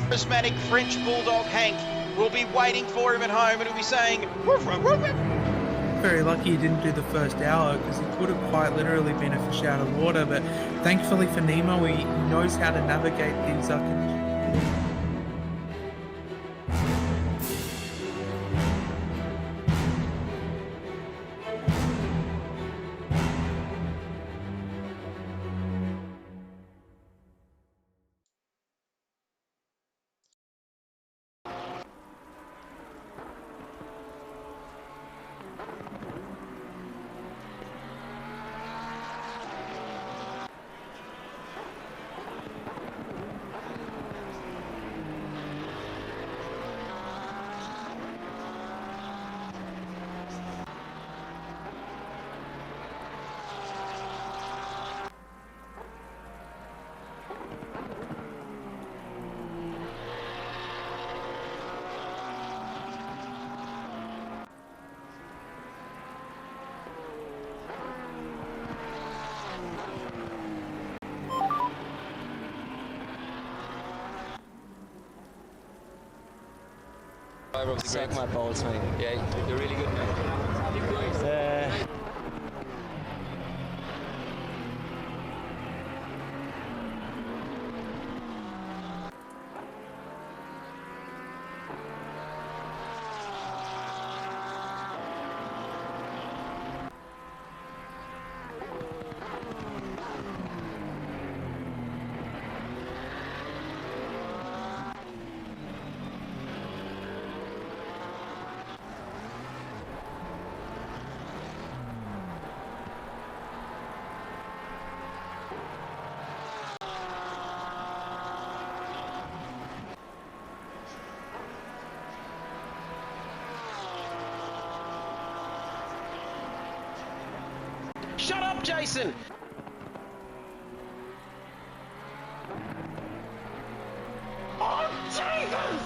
charismatic French bulldog Hank will be waiting for him at home and he'll be saying, "Woof, woof, woof, woof." Very lucky he didn't do the first hour because he could have quite literally been a fish out of water, but thankfully for Nemo, he knows how to navigate these conditions. Suck my balls, mate. Yeah, you're really good, mate. Shut up, Jason! Oh, Jesus!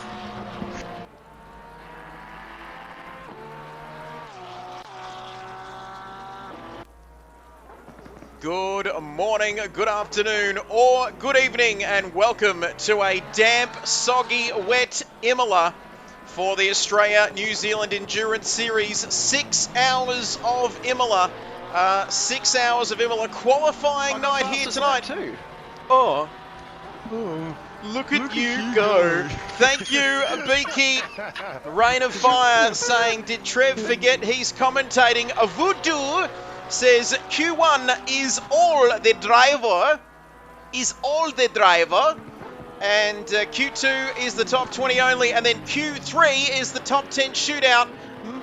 Good morning, good afternoon, or good evening, and welcome to a damp, soggy, wet Imola for the Australia-New Zealand Endurance Series. 6 hours of Imola. 6 hours of Imola qualifying night here tonight. Too. Oh, look at you go. Thank you, Beaky. Rain of Fire saying, did Trev forget he's commentating? A voodoo says Q1 is all the driver. And Q2 is the top 20 only. And then Q3 is the top 10 shootout.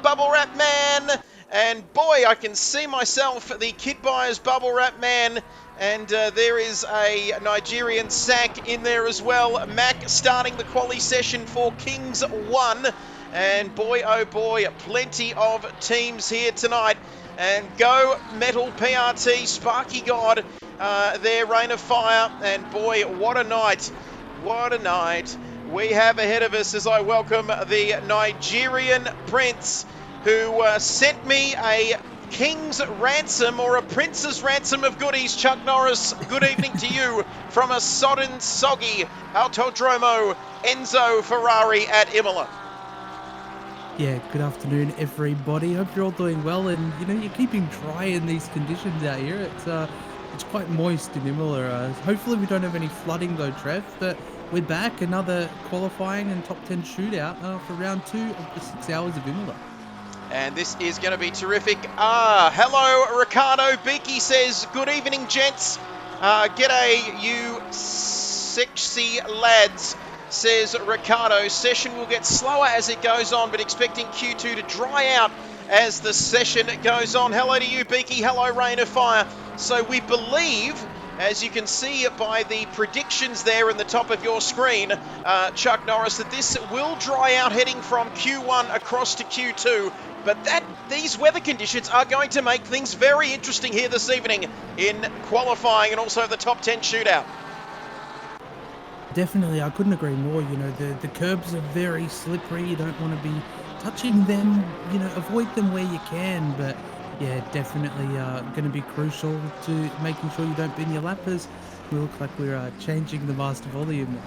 Bubble Wrap Man. And boy, I can see myself, the Kit Buyers Bubble Wrap Man. And there is a Nigerian sack in there as well. Mac starting the quali session for Kings 1. And boy, oh boy, plenty of teams here tonight. And go Metal PRT, Sparky God, there, Rain of Fire. And boy, what a night. What a night we have ahead of us as I welcome the Nigerian Prince, who sent me a king's ransom or a prince's ransom of goodies. Chuck Norris, good evening to you from a sodden, soggy Autodromo Enzo Ferrari at Imola. Yeah, good afternoon, everybody. Hope you're all doing well, and you're keeping dry in these conditions out here. It's quite moist in Imola. Hopefully we don't have any flooding though, Trev. But we're back, another qualifying and top 10 shootout for round 2 of the 6 hours of Imola. And this is going to be terrific. Hello, Ricardo. Beaky says, good evening, gents. G'day, you sexy lads, says Ricardo. Session will get slower as it goes on, but expecting Q2 to dry out as the session goes on. Hello to you, Beaky. Hello, Rain of Fire. So we believe, as you can see by the predictions there in the top of your screen, Chuck Norris, that this will dry out heading from Q1 across to Q2. But these weather conditions are going to make things very interesting here this evening in qualifying and also the top 10 shootout. Definitely, I couldn't agree more. The curbs are very slippery. You don't want to be touching them. Avoid them where you can. But yeah, definitely going to be crucial to making sure you don't bin your lappers. We look like we're changing the master volume.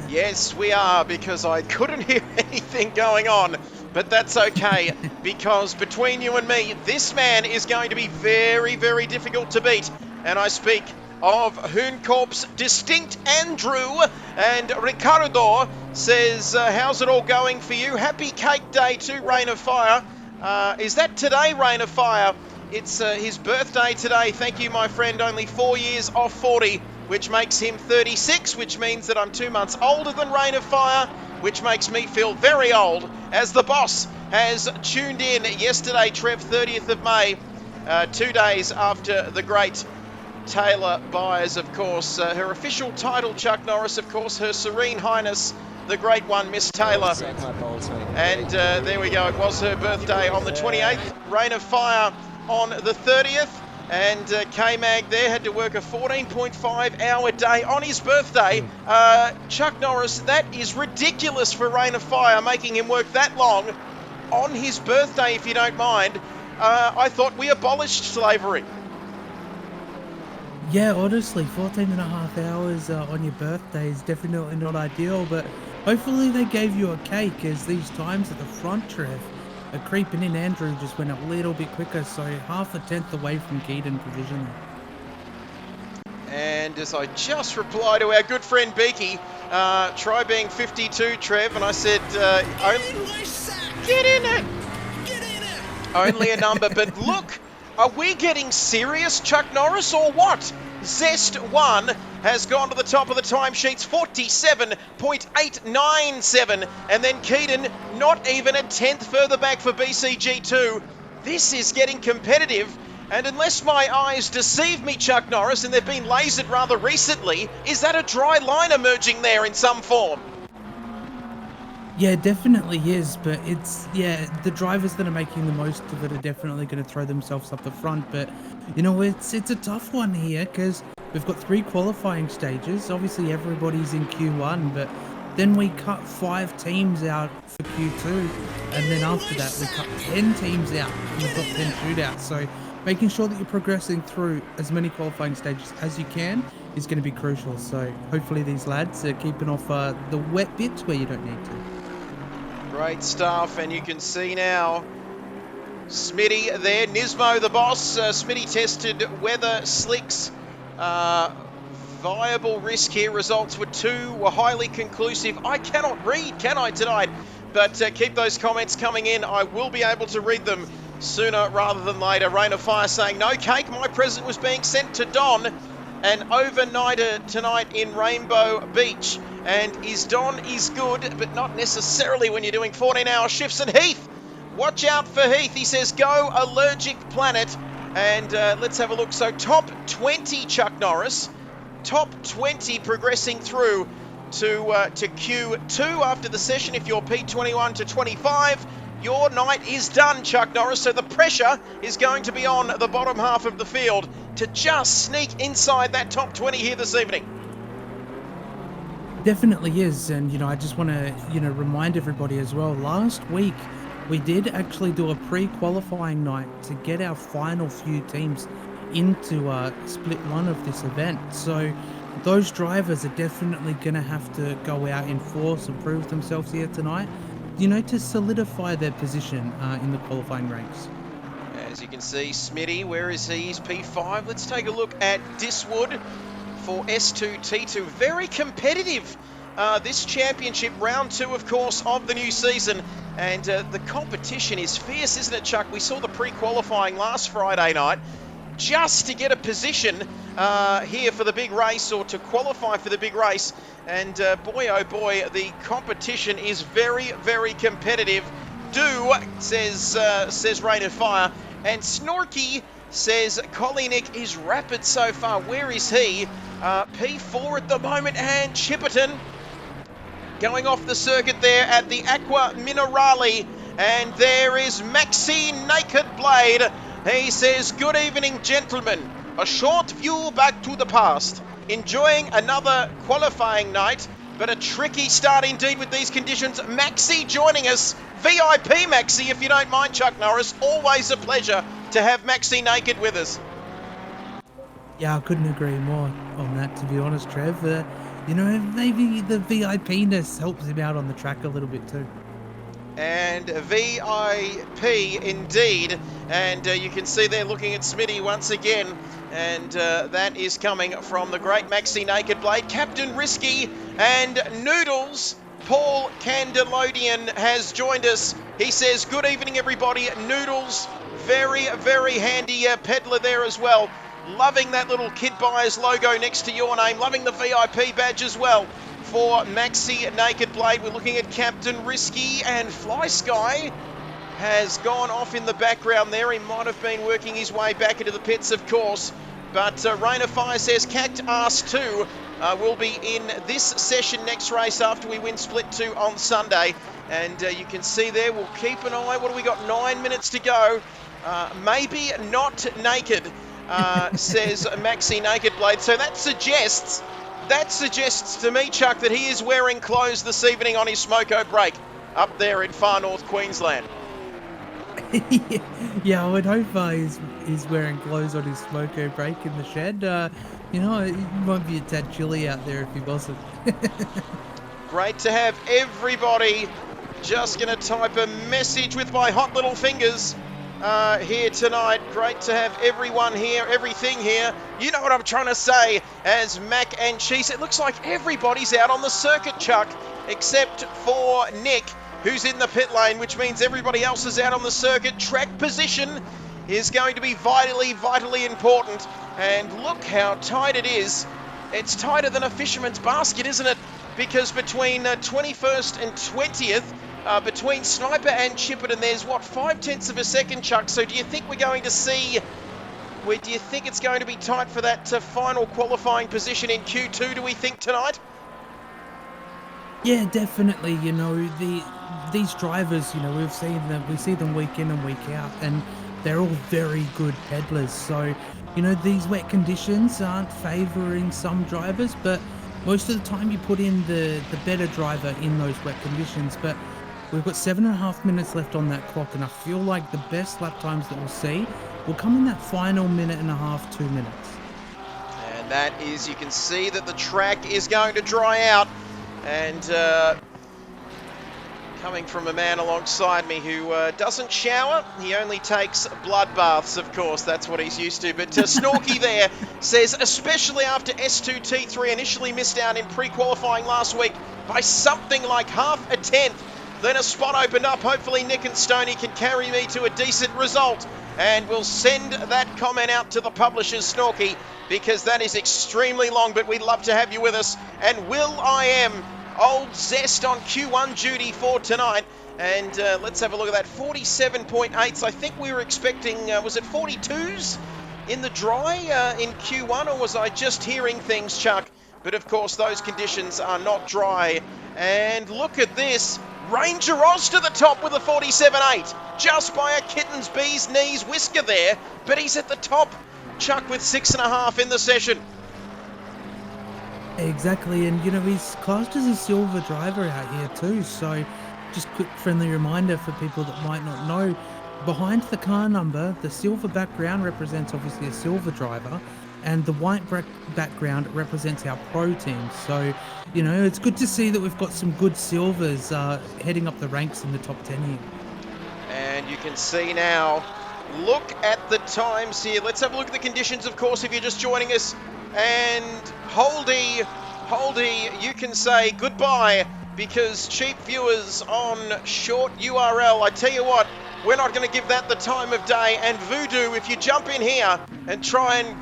Yes, we are, because I couldn't hear anything going on. But that's okay, because between you and me, this man is going to be very, very difficult to beat. And I speak of Hoonkorp's Distinct Andrew. And Ricardo says, how's it all going for you? Happy Cake Day to Rain of Fire. Is that today, Rain of Fire? It's his birthday today. Thank you, my friend. Only 4 years off 40, which makes him 36, which means that I'm 2 months older than Rain of Fire, which makes me feel very old, as the boss has tuned in yesterday, Trev, 30th of May, 2 days after the great Taylor Byers, of course. Her official title, Chuck Norris, of course, Her Serene Highness, the great one, Miss Taylor. And there we go. It was her birthday on the 28th. Rain of Fire on the 30th. And K-Mag there had to work a 14.5-hour day on his birthday. Chuck Norris, that is ridiculous for Rain of Fire, making him work that long on his birthday, if you don't mind. I thought we abolished slavery. Yeah, honestly, 14 and a half hours on your birthday is definitely not ideal, but hopefully they gave you a cake, as these times at the front, Trev, are creeping in. Andrew just went a little bit quicker, so half a tenth away from Keaton provisionally. And as I just replied to our good friend Beaky, try being 52, Trev, and I said, get in it! Get in it! Only a number, but look, are we getting serious, Chuck Norris, or what? Zest 1 has gone to the top of the timesheets, 47.897, and then Keaton not even a tenth further back for BCG2. This is getting competitive, and unless my eyes deceive me, Chuck Norris, and they've been lasered rather recently, is that a dry line emerging there in some form? Yeah, it definitely is, but it's, yeah, the drivers that are making the most of it are definitely going to throw themselves up the front, but, you know, it's a tough one here, because we've got 3 qualifying stages. Obviously, everybody's in Q1, but then we cut 5 teams out for Q2, and then after that, we cut 10 teams out in the top 10 shootout, so making sure that you're progressing through as many qualifying stages as you can is going to be crucial, so hopefully these lads are keeping off the wet bits where you don't need to. Great stuff, and you can see now Smitty there, Nismo the boss. Smitty tested weather slicks. Viable risk here. Results were highly conclusive. I cannot read, can I, tonight? But keep those comments coming in. I will be able to read them sooner rather than later. Rain of Fire saying, no cake, my present was being sent to Don, an overnighter tonight in Rainbow Beach. And is Don is good, but not necessarily when you're doing 14-hour shifts. And Heath, watch out for Heath. He says, go Allergic Planet. And let's have a look. So top 20, Chuck Norris. Top 20 progressing through to Q2 after the session. If you're P21 to 25, your night is done, Chuck Norris. So the pressure is going to be on the bottom half of the field to just sneak inside that top 20 here this evening. Definitely is, and, you know, I just want to, you know, remind everybody as well, last week we did actually do a pre-qualifying night to get our final few teams into split 1 of this event, so those drivers are definitely going to have to go out in force and prove themselves here tonight, you know, to solidify their position in the qualifying ranks. As you can see, Smitty, where is he? He's P5. Let's take a look at Diswood for S2, T2. Very competitive, this championship. Round 2, of course, of the new season. And the competition is fierce, isn't it, Chuck? We saw the pre-qualifying last Friday night just to get a position here for the big race, or to qualify for the big race. And boy, oh boy, the competition is very, very competitive. Says Rain of Fire. And Snorky says Colinick is rapid so far. Where is he? P4 at the moment, and Chipperton going off the circuit there at the Aqua Minerale. And there is Maxine Naked Blade. He says, good evening, gentlemen. A short view back to the past. Enjoying another qualifying night, but a tricky start indeed with these conditions. Maxi joining us. VIP Maxi, if you don't mind, Chuck Norris. Always a pleasure to have Maxi Naked with us. Yeah, I couldn't agree more on that, to be honest, Trev. you know, maybe the VIP-ness helps him out on the track a little bit too. And VIP indeed. And you can see there looking at Smitty once again. And that is coming from the great Maxi Naked Blade, Captain Risky, and Noodles. Paul Candelodian has joined us. He says, good evening, everybody. Noodles, very, very handy peddler there as well. Loving that little Kid Buyers logo next to your name. Loving the VIP badge as well for Maxi Naked Blade. We're looking at Captain Risky, and Fly Sky has gone off in the background there. He might have been working his way back into the pits, of course. But Rain of Fire says Cact Ass 2 will be in this session next race after we win Split 2 on Sunday. And you can see there, we'll keep an eye. What do we got? 9 minutes to go. Maybe not naked, says Maxi Naked Blade. So that suggests to me, Chuck, that he is wearing clothes this evening on his smoko break up there in far north Queensland. Yeah, I would hope he's wearing clothes on his smoko break in the shed. You know, it might be a tad chilly out there if he wasn't. Great to have everybody. Just going to type a message with my hot little fingers here tonight. Great to have everyone here, everything here. You know what I'm trying to say, as Mac and Cheese. It looks like everybody's out on the circuit, Chuck, except for Nick, who's in the pit lane, which means everybody else is out on the circuit. Track position is going to be vitally, vitally important. And look how tight it is. It's tighter than a fisherman's basket, isn't it? Because between 21st and 20th, between Sniper and Chipperton, there's, 5/10 of a second, Chuck? So do you think we're going to see... do you think it's going to be tight for that final qualifying position in Q2, do we think, tonight? Yeah, definitely. You know, these drivers, you know, we see them week in and week out, and they're all very good peddlers. So, you know, these wet conditions aren't favouring some drivers, but most of the time you put in the better driver in those wet conditions. But we've got 7.5 minutes left on that clock, and I feel like the best lap times that we'll see will come in that final minute and a half, 2 minutes. And that is, you can see that the track is going to dry out. And coming from a man alongside me who doesn't shower, he only takes blood baths, of course, that's what he's used to. But Snorky there says, especially after S2T3 initially missed out in pre-qualifying last week by something like half a tenth, then a spot opened up. Hopefully Nick and Stoney can carry me to a decent result. And we'll send that comment out to the publishers, Snorky, because that is extremely long, but we'd love to have you with us. And Will I Am, old Zest on Q1 duty for tonight. And let's have a look at that, 47.8s. I think we were expecting, was it 42s in the dry in Q1, or was I just hearing things, Chuck? But of course, those conditions are not dry. And look at this. Ranger Oz to the top with a 47.8. Just by a kitten's bee's knees whisker there. But he's at the top, Chuck, with 6.5 in the session. Exactly, and you know, he's classed as a silver driver out here too, so just quick friendly reminder for people that might not know, behind the car number, the silver background represents obviously a silver driver, and the white background represents our pro team. So, you know, it's good to see that we've got some good silvers heading up the ranks in the top 10 here. And you can see now, look at the times here. Let's have a look at the conditions, of course, if you're just joining us. And Holdy, you can say goodbye, because cheap viewers on short URL, I tell you what, we're not going to give that the time of day. And Voodoo, if you jump in here and try and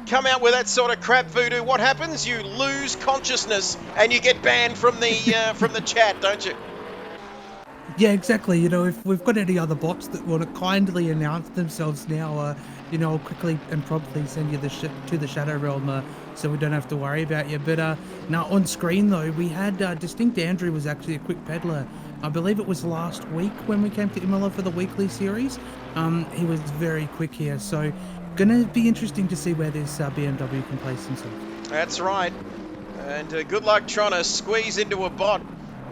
come out with that sort of crap, Voodoo, what happens? You lose consciousness and you get banned from the chat, don't you? Yeah, exactly. You know, if we've got any other bots that want to kindly announce themselves now, you know, I'll quickly and promptly send you to the Shadow Realm, so we don't have to worry about you. But now on screen though, we had Distinct Andrew was actually a quick peddler. I believe it was last week when we came to Imola for the weekly series. He was very quick here, so gonna be interesting to see where this BMW can place himself. That's right. And good luck trying to squeeze into a bot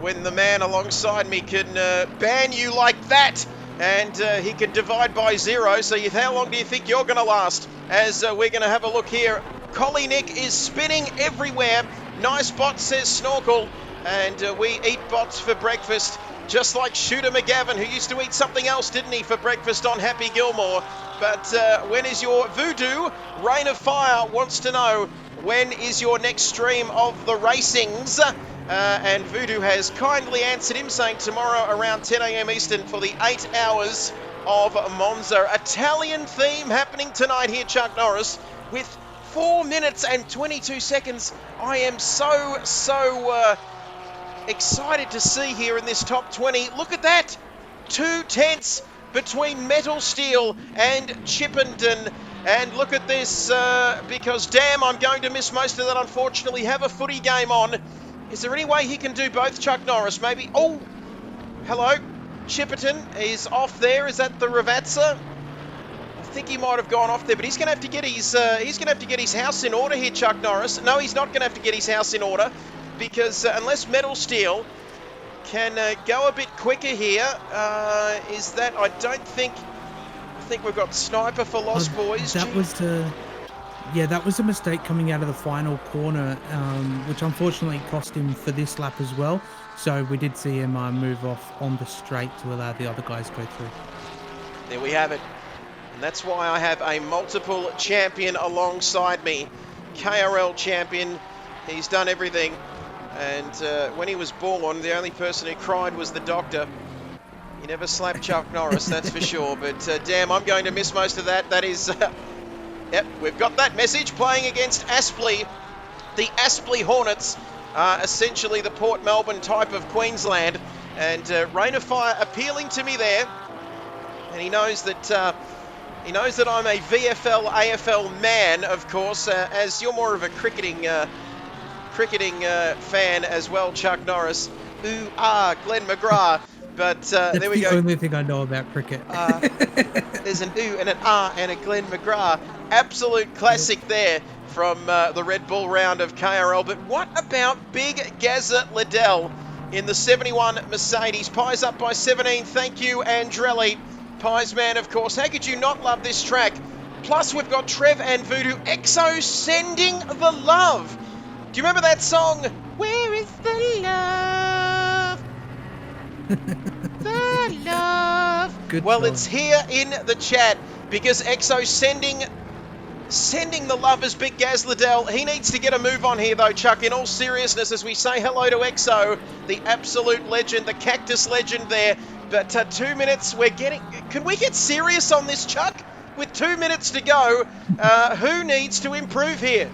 when the man alongside me can ban you like that. And he can divide by 0. So how long do you think you're going to last? As we're going to have a look here. Collie Nick is spinning everywhere. Nice bot, says Snorkel. And we eat bots for breakfast, just like Shooter McGavin, who used to eat something else, didn't he, for breakfast on Happy Gilmore. But when is your Voodoo? Rain of Fire wants to know, when is your next stream of the racings? And Voodoo has kindly answered him, saying tomorrow around 10 a.m. Eastern for the 8 hours of Monza. Italian theme happening tonight here, Chuck Norris, with 4 minutes and 22 seconds. I am so excited to see here in this top 20. Look at that! 2 tenths between Metal Steel and Chippenden. And look at this, because damn, I'm going to miss most of that, unfortunately. Have a footy game on. Is there any way he can do both, Chuck Norris? Maybe. Oh, hello. Chipperton is off there. Is that the Ravazza? I think he might have gone off there, but he's going to have to get his house in order here, Chuck Norris. No, he's not going to have to get his house in order, because unless Metal Steel can go a bit quicker here, I think we've got Sniper for Lost Boys. That was a mistake coming out of the final corner, which unfortunately cost him for this lap as well. So we did see him move off on the straight to allow the other guys go through. There we have it. And that's why I have a multiple champion alongside me. KRL champion. He's done everything. And when he was born, the only person who cried was the doctor. He never slapped Chuck Norris, that's for sure. But damn, I'm going to miss most of that. That is... Yep, we've got that message playing against Aspley. The Aspley Hornets are essentially the Port Melbourne type of Queensland. And Rain of Fire appealing to me there. And he knows that I'm a VFL, AFL man, of course, as you're more of a cricketing fan as well, Chuck Norris. Ooh, Glenn McGrath. But there we go. That's the only thing I know about cricket. There's an ooh and an and a Glenn McGrath. Absolute classic there from the Red Bull round of KRL. But what about Big Gazza Liddell in the 71 Mercedes? Pies up by 17. Thank you, Andrelli. Pies man, of course. How could you not love this track? Plus, we've got Trev and Voodoo. EXO sending the love. Do you remember that song? Where is the love? The love. Good well, song. it's here in the chat because EXO sending the love as Big Gaz Liddell. He needs to get a move on here, though, Chuck. In all seriousness, as we say hello to EXO, the absolute legend, the cactus legend there. But 2 minutes, can we get serious on this, Chuck? With 2 minutes to go, who needs to improve here?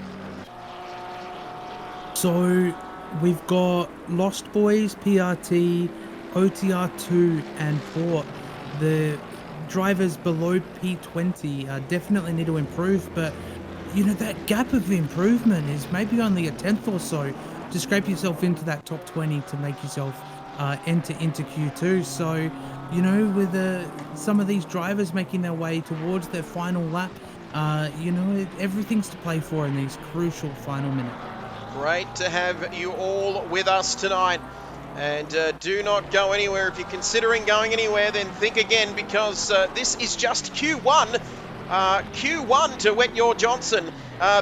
So we've got Lost Boys, PRT, OTR2 and Port. The drivers below P20 definitely need to improve, but you know, that gap of improvement is maybe only a tenth or so to scrape yourself into that top 20 to make yourself enter into Q2. So, you know, with some of these drivers making their way towards their final lap, you know, everything's to play for in these crucial final minutes. Great to have you all with us tonight. And do not go anywhere. If you're considering going anywhere, then think again, because this is just Q1. Q1 to Wet Your Johnson,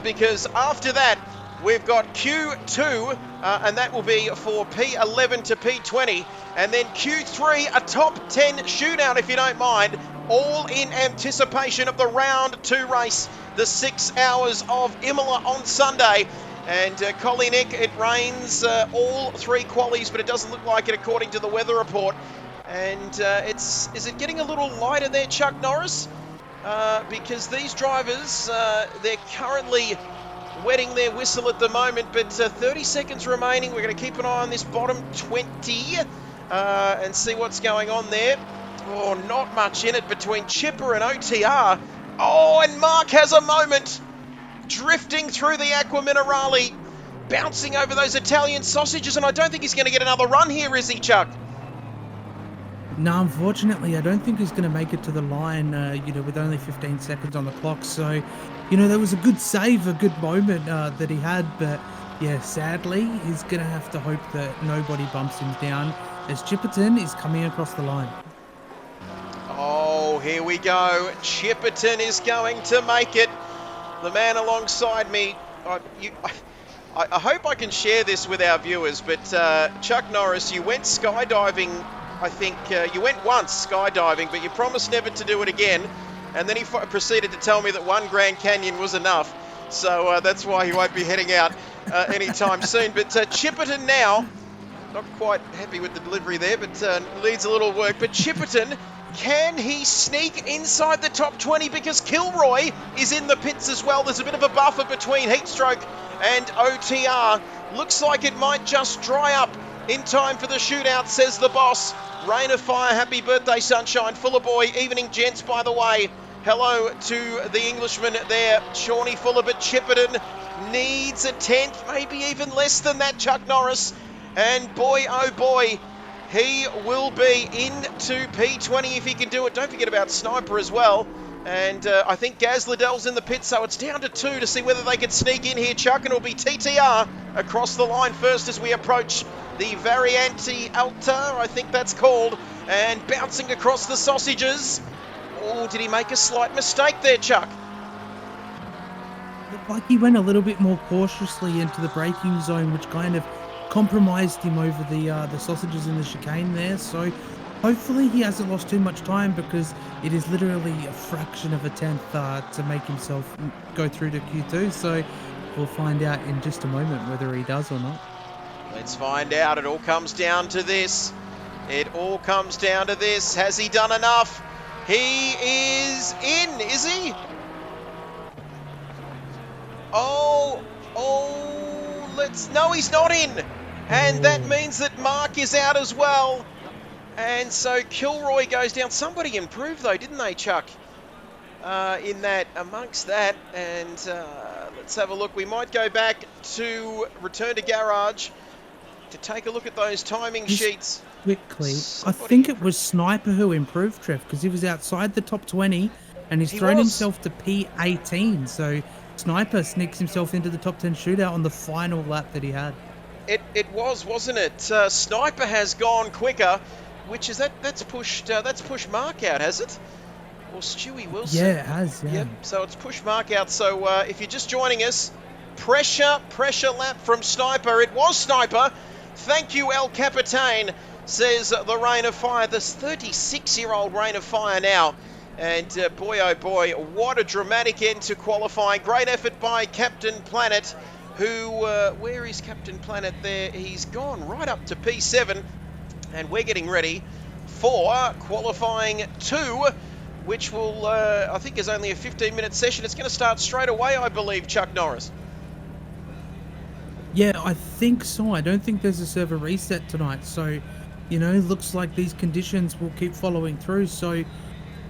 because after that, we've got Q2, and that will be for P11 to P20. And then Q3, a top 10 shootout, if you don't mind, all in anticipation of the round 2 race, the 6 hours of Imola on Sunday. And Collie Nick, it rains all 3 qualies, but it doesn't look like it according to the weather report. And is it getting a little lighter there, Chuck Norris? Because these drivers, they're currently wetting their whistle at the moment, but 30 seconds remaining. We're going to keep an eye on this bottom 20 and see what's going on there. Oh, not much in it between Chipper and OTR. Oh, and Mark has a moment. Drifting through the Aqua Minerale, bouncing over those Italian sausages, and I don't think he's going to get another run here, is he, Chuck? No, unfortunately, I don't think he's going to make it to the line, you know, with only 15 seconds on the clock. So, you know, there was a good save, a good moment that he had, but yeah, sadly, he's going to have to hope that nobody bumps him down as Chipperton is coming across the line. Oh, here we go. Chipperton is going to make it. The man alongside me, I hope I can share this with our viewers, but Chuck Norris, you went skydiving, I think, you went once skydiving, but you promised never to do it again, and then he proceeded to tell me that one Grand Canyon was enough, so that's why he won't be heading out anytime soon. But Chipperton now, not quite happy with the delivery there, but needs a little work, but Chipperton, can he sneak inside the top 20? Because Kilroy is in the pits as well. There's a bit of a buffer between Heatstroke and OTR. Looks like it might just dry up in time for the shootout, says the boss. Rain of Fire, happy birthday, sunshine. Fuller Boy, evening gents, by the way. Hello to the Englishman there, Shawnee Fuller, but Chipperton needs a 10th, maybe even less than that, Chuck Norris. And boy, oh boy, he will be into P20 if he can do it. Don't forget about Sniper as well. And I think Gaz Liddell's in the pit, so it's down to 2 to see whether they can sneak in here, Chuck. And it'll be TTR across the line first as we approach the Variante Alta, I think that's called. And bouncing across the sausages. Oh, did he make a slight mistake there, Chuck? Looked like he went a little bit more cautiously into the braking zone, which kind of compromised him over the sausages in the chicane there. So hopefully he hasn't lost too much time, because it is literally a fraction of a tenth to make himself go through to Q2. So we'll find out in just a moment whether he does or not. Let's find out. It all comes down to this. It all comes down to this. Has he done enough? He is in, is he? No, he's not in. And that means that Mark is out as well. And so Kilroy goes down. Somebody improved though, didn't they, Chuck? In that, amongst that. And let's have a look. We might go back to return to garage to take a look at those timing sheets. Quickly, I think it was Sniper who improved, Trev, because he was outside the top 20 and he's thrown himself to P18. So Sniper sneaks himself into the top 10 shootout on the final lap that he had. It was, wasn't it? Sniper has gone quicker, which is that's pushed Mark out, has it? Or Stewie Wilson? Yeah, it has. Yeah. Yep. So it's pushed Mark out. So if you're just joining us, pressure lap from Sniper. It was Sniper. Thank you, El Capitan, says the Rain of Fire. This 36-year-old Rain of Fire now. And boy, oh boy, what a dramatic end to qualifying. Great effort by Captain Planet, who, where is Captain Planet there? He's gone right up to P7. And we're getting ready for qualifying 2, which will, I think, is only a 15-minute session. It's going to start straight away, I believe, Chuck Norris. Yeah, I think so. I don't think there's a server reset tonight. So, you know, looks like these conditions will keep following through. So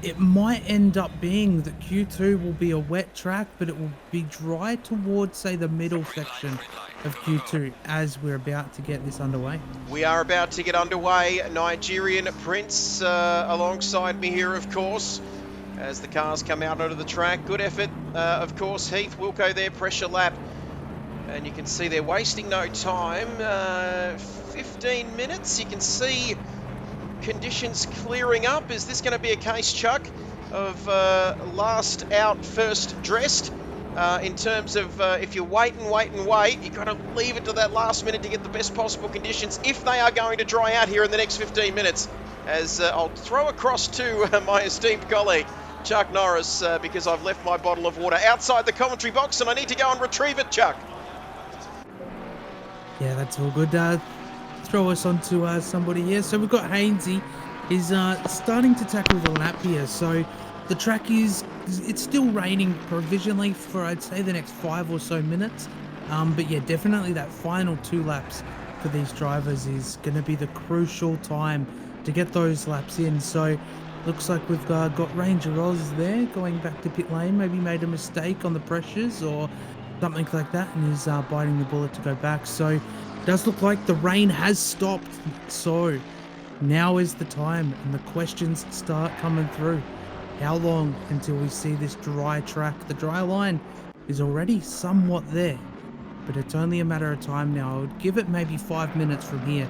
it might end up being that Q2 will be a wet track, but it will be dry towards, say, the middle section of Q2 as we're about to get this underway. We are about to get underway. Nigerian Prince alongside me here, of course, as the cars come out onto the track. Good effort, of course. Heath, Wilco there, pressure lap. And you can see they're wasting no time. 15 minutes. You can see conditions clearing up. Is this going to be a case, Chuck, of last out, first dressed? In terms of if you wait, you've got to leave it to that last minute to get the best possible conditions if they are going to dry out here in the next 15 minutes. As I'll throw across to my esteemed colleague, Chuck Norris, because I've left my bottle of water outside the commentary box and I need to go and retrieve it, Chuck. Yeah, that's all good. Throw us onto somebody here. So we've got Hainsey is starting to tackle the lap here. So the track it's still raining provisionally for, I'd say, the next 5 or so minutes. But yeah, definitely that final 2 laps for these drivers is going to be the crucial time to get those laps in. So looks like we've got Ranger Oz there going back to pit lane. Maybe made a mistake on the pressures or something like that, and is biting the bullet to go back. So it does look like the rain has stopped. So now is the time, and the questions start coming through. How long until we see this dry track? The dry line is already somewhat there, but it's only a matter of time now. I would give it maybe 5 minutes from here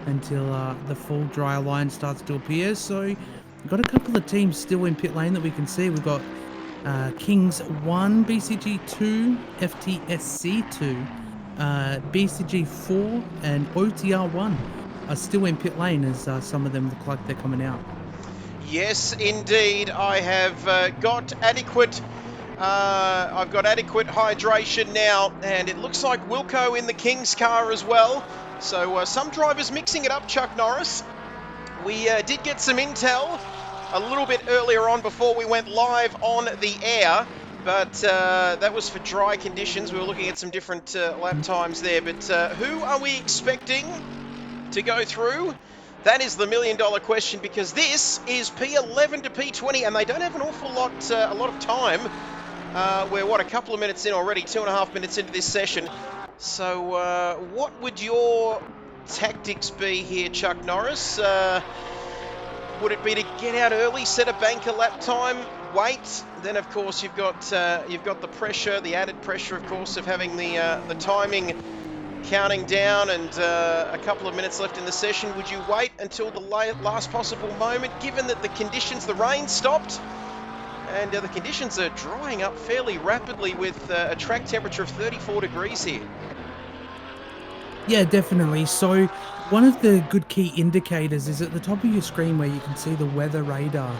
until the full dry line starts to appear. So we've got a couple of teams still in pit lane that we can see. We've got Kings 1, BCG 2, FTSC 2, BCG 4 and OTR 1 are still in pit lane as some of them look like they're coming out. Yes, indeed. I have got adequate. I've got adequate hydration now, and it looks like Wilco in the King's car as well. So some drivers mixing it up, Chuck Norris. We did get some intel a little bit earlier on before we went live on the air, but that was for dry conditions. We were looking at some different lap times there, but who are we expecting to go through? That is the million-dollar question, because this is P11 to P20, and they don't have an awful lot, a lot of time. We're, what, a couple of minutes in already, 2.5 minutes into this session. So what would your tactics be here, Chuck Norris? Would it be to get out early, set a banker lap time, wait? Then, of course, you've got the pressure, the added pressure, of course, of having the timing counting down and a couple of minutes left in the session. Would you wait until the last possible moment, given that the conditions, the rain stopped, and the conditions are drying up fairly rapidly with a track temperature of 34 degrees here? Yeah, definitely. So one of the good key indicators is at the top of your screen where you can see the weather radar.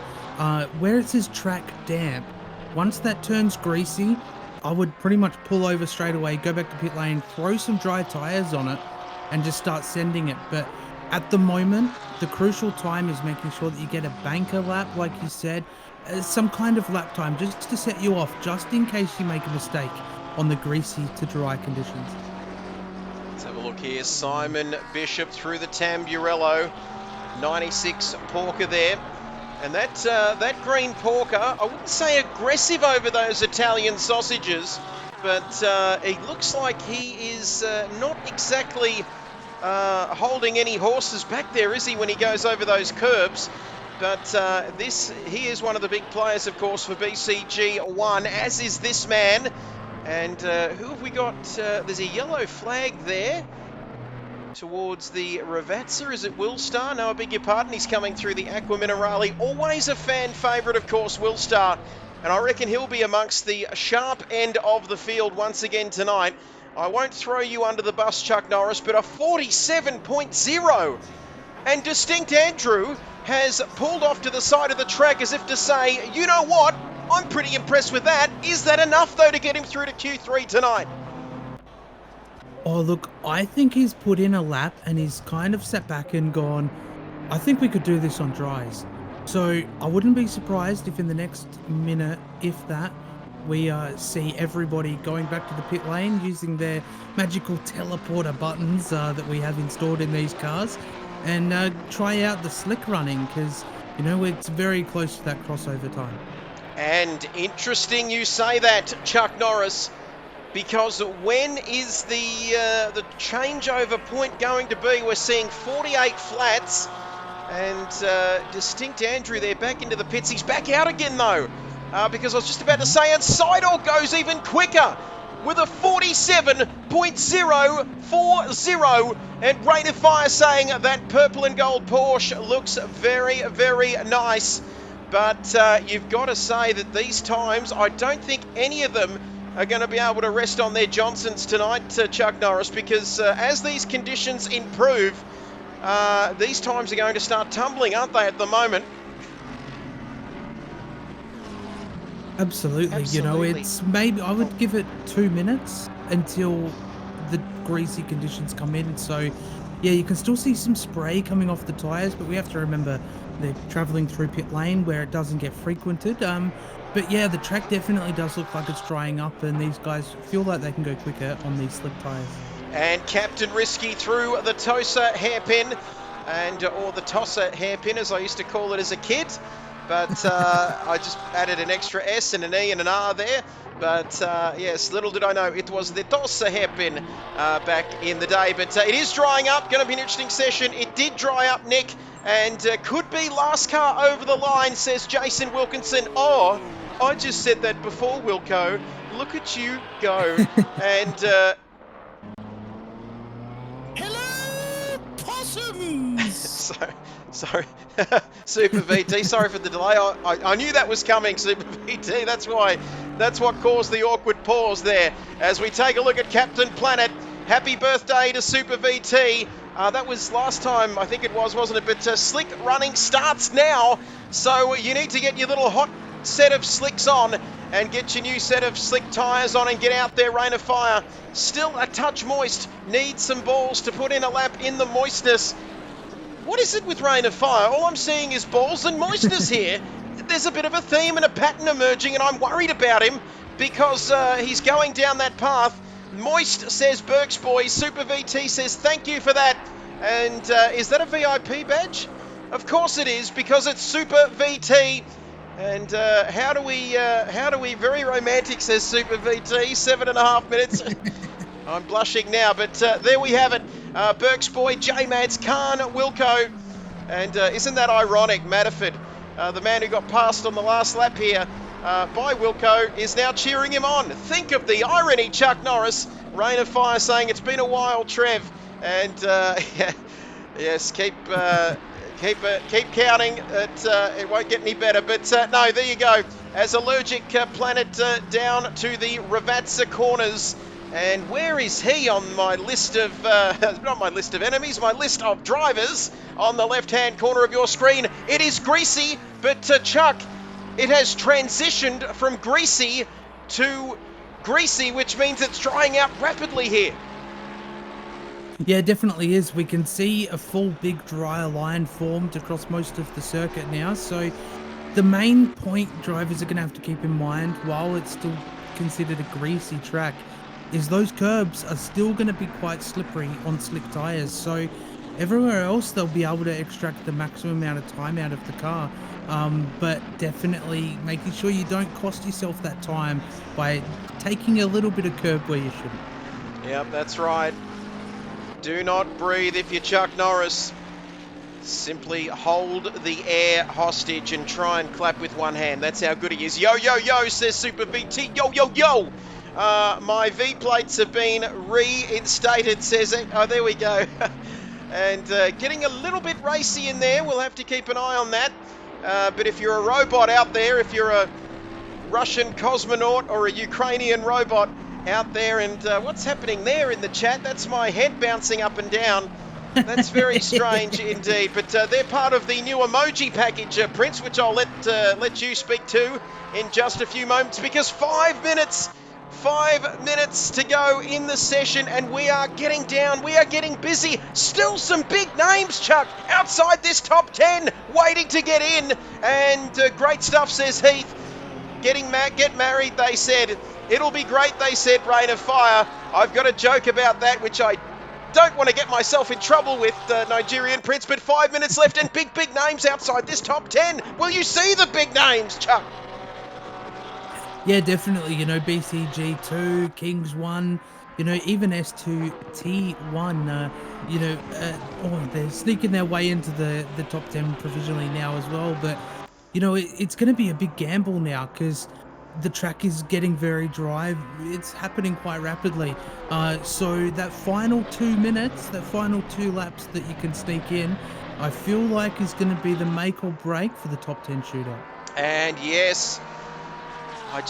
Where it says track damp, once that turns greasy, I would pretty much pull over straight away, go back to pit lane, throw some dry tyres on it, and just start sending it. But at the moment, the crucial time is making sure that you get a banker lap, like you said, some kind of lap time, just to set you off, just in case you make a mistake on the greasy to dry conditions. Let's have a look here. Simon Bishop through the Tamburello. 96 Porker there. And that green Porker, I wouldn't say aggressive over those Italian sausages, but it looks like he is not exactly holding any horses back there, is he, when he goes over those curbs? But he is one of the big players, of course, for BCG1, as is this man. And who have we got? There's a yellow flag there towards the Ravazza. Is it Willstar? No, I beg your pardon. He's coming through the Aqua Minerale. Always a fan favourite, of course, Willstar. And I reckon he'll be amongst the sharp end of the field once again tonight. I won't throw you under the bus, Chuck Norris, but a 47.0. And Distinct Andrew has pulled off to the side of the track as if to say, you know what? I'm pretty impressed with that. Is that enough, though, to get him through to Q3 tonight? Oh, look, I think he's put in a lap and he's kind of sat back and gone, I think we could do this on dries. So I wouldn't be surprised if in the next minute, if that, we see everybody going back to the pit lane using their magical teleporter buttons that we have installed in these cars, and try out the slick running, because, you know, it's very close to that crossover time. And interesting you say that, Chuck Norris, because when is the changeover point going to be? We're seeing 48 flats, and Distinct Andrew there back into the pits. He's back out again, though, because I was just about to say, and Seidel goes even quicker with a 47.040, and Rate of Fire saying that purple and gold Porsche looks very, very nice. But you've got to say that these times, I don't think any of them are going to be able to rest on their Johnsons tonight, Chuck Norris, because as these conditions improve, these times are going to start tumbling, aren't they, at the moment? Absolutely. You know, it's maybe, I would give it 2 minutes until the greasy conditions come in. So, yeah, you can still see some spray coming off the tyres, but we have to remember they're travelling through pit lane where it doesn't get frequented. But yeah, the track definitely does look like it's drying up, and these guys feel like they can go quicker on these slick tyres. And Captain Risky through the Tosa hairpin, or the Tossa hairpin, as I used to call it as a kid. But I just added an extra S and an E and an R there. But yes, little did I know it was the Tossa hairpin back in the day. But it is drying up. Going to be an interesting session. It did dry up, Nick, and could be last car over the line, says Jason Wilkinson. Oh, I just said that before, Wilco. Look at you go. And hello, possums! Sorry, Super VT. Sorry for the delay. I knew that was coming, Super VT. That's what caused the awkward pause there. As we take a look at Captain Planet, Happy birthday to Super VT. That was last time, I think it was, wasn't it? But slick running starts now. So you need to get your little hot set of slicks on and get your new set of slick tyres on and get out there, Rain of Fire. Still a touch moist. Needs some balls to put in a lap in the moistness. What is it with Rain of Fire? All I'm seeing is balls and moistness here. There's a bit of a theme and a pattern emerging, and I'm worried about him because he's going down that path. Moist, says Burke's boy. Super VT says thank you for that. And is that a VIP badge? Of course it is, because it's Super VT. And how do we, very romantic, says Super VT, 7.5 minutes. I'm blushing now, but there we have it. Burke's boy, J-Mads, Khan, Wilco. And isn't that ironic? Matterford, the man who got passed on the last lap here by Wilco, is now cheering him on. Think of the irony, Chuck Norris. Rain of Fire saying it's been a while, Trev. And yes, keep counting. It won't get any better. But no, there you go. As Allergic Planet down to the Ravazza corners. And where is he on my list of, not my list of enemies, my list of drivers on the left-hand corner of your screen? It is Greasy, but Chuck, it has transitioned from Greasy to Greasy, which means it's drying out rapidly here. Yeah, it definitely is. We can see a full big dry line formed across most of the circuit now. So the main point drivers are going to have to keep in mind while it's still considered a greasy track is those curbs are still going to be quite slippery on slick tyres. So everywhere else they'll be able to extract the maximum amount of time out of the car. But definitely making sure you don't cost yourself that time by taking a little bit of curb where you shouldn't. Yep, that's right. Do not breathe if you're Chuck Norris. Simply hold the air hostage and try and clap with one hand. That's how good he is. Yo, yo, yo, says Super VT. Yo, yo, yo. My V-plates have been reinstated, says it. Oh, there we go. And getting a little bit racy in there. We'll have to keep an eye on that. But if you're a robot out there, if you're a Russian cosmonaut or a Ukrainian robot out there, and what's happening there in the chat? That's my head bouncing up and down. That's very strange indeed. But they're part of the new emoji package, Prince, which I'll let you speak to in just a few moments, because 5 minutes to go in the session, and we are getting down, we are getting busy. Still some big names, Chuck, outside this top 10, waiting to get in, and great stuff, says Heath. Get married, they said. It'll be great, they said, Rain of Fire. I've got a joke about that, which I don't want to get myself in trouble with, Nigerian Prince, but 5 minutes left and big names outside this top 10. Will you see the big names, Chuck? Yeah, definitely. You know, BCG2, Kings 1, you know, even S2, T1, they're sneaking their way into the top 10 provisionally now as well. But, you know, it's going to be a big gamble now because the track is getting very dry. It's happening quite rapidly. So that final 2 minutes, that final 2 laps that you can sneak in, I feel like is going to be the make or break for the top 10 shootout. And yes, I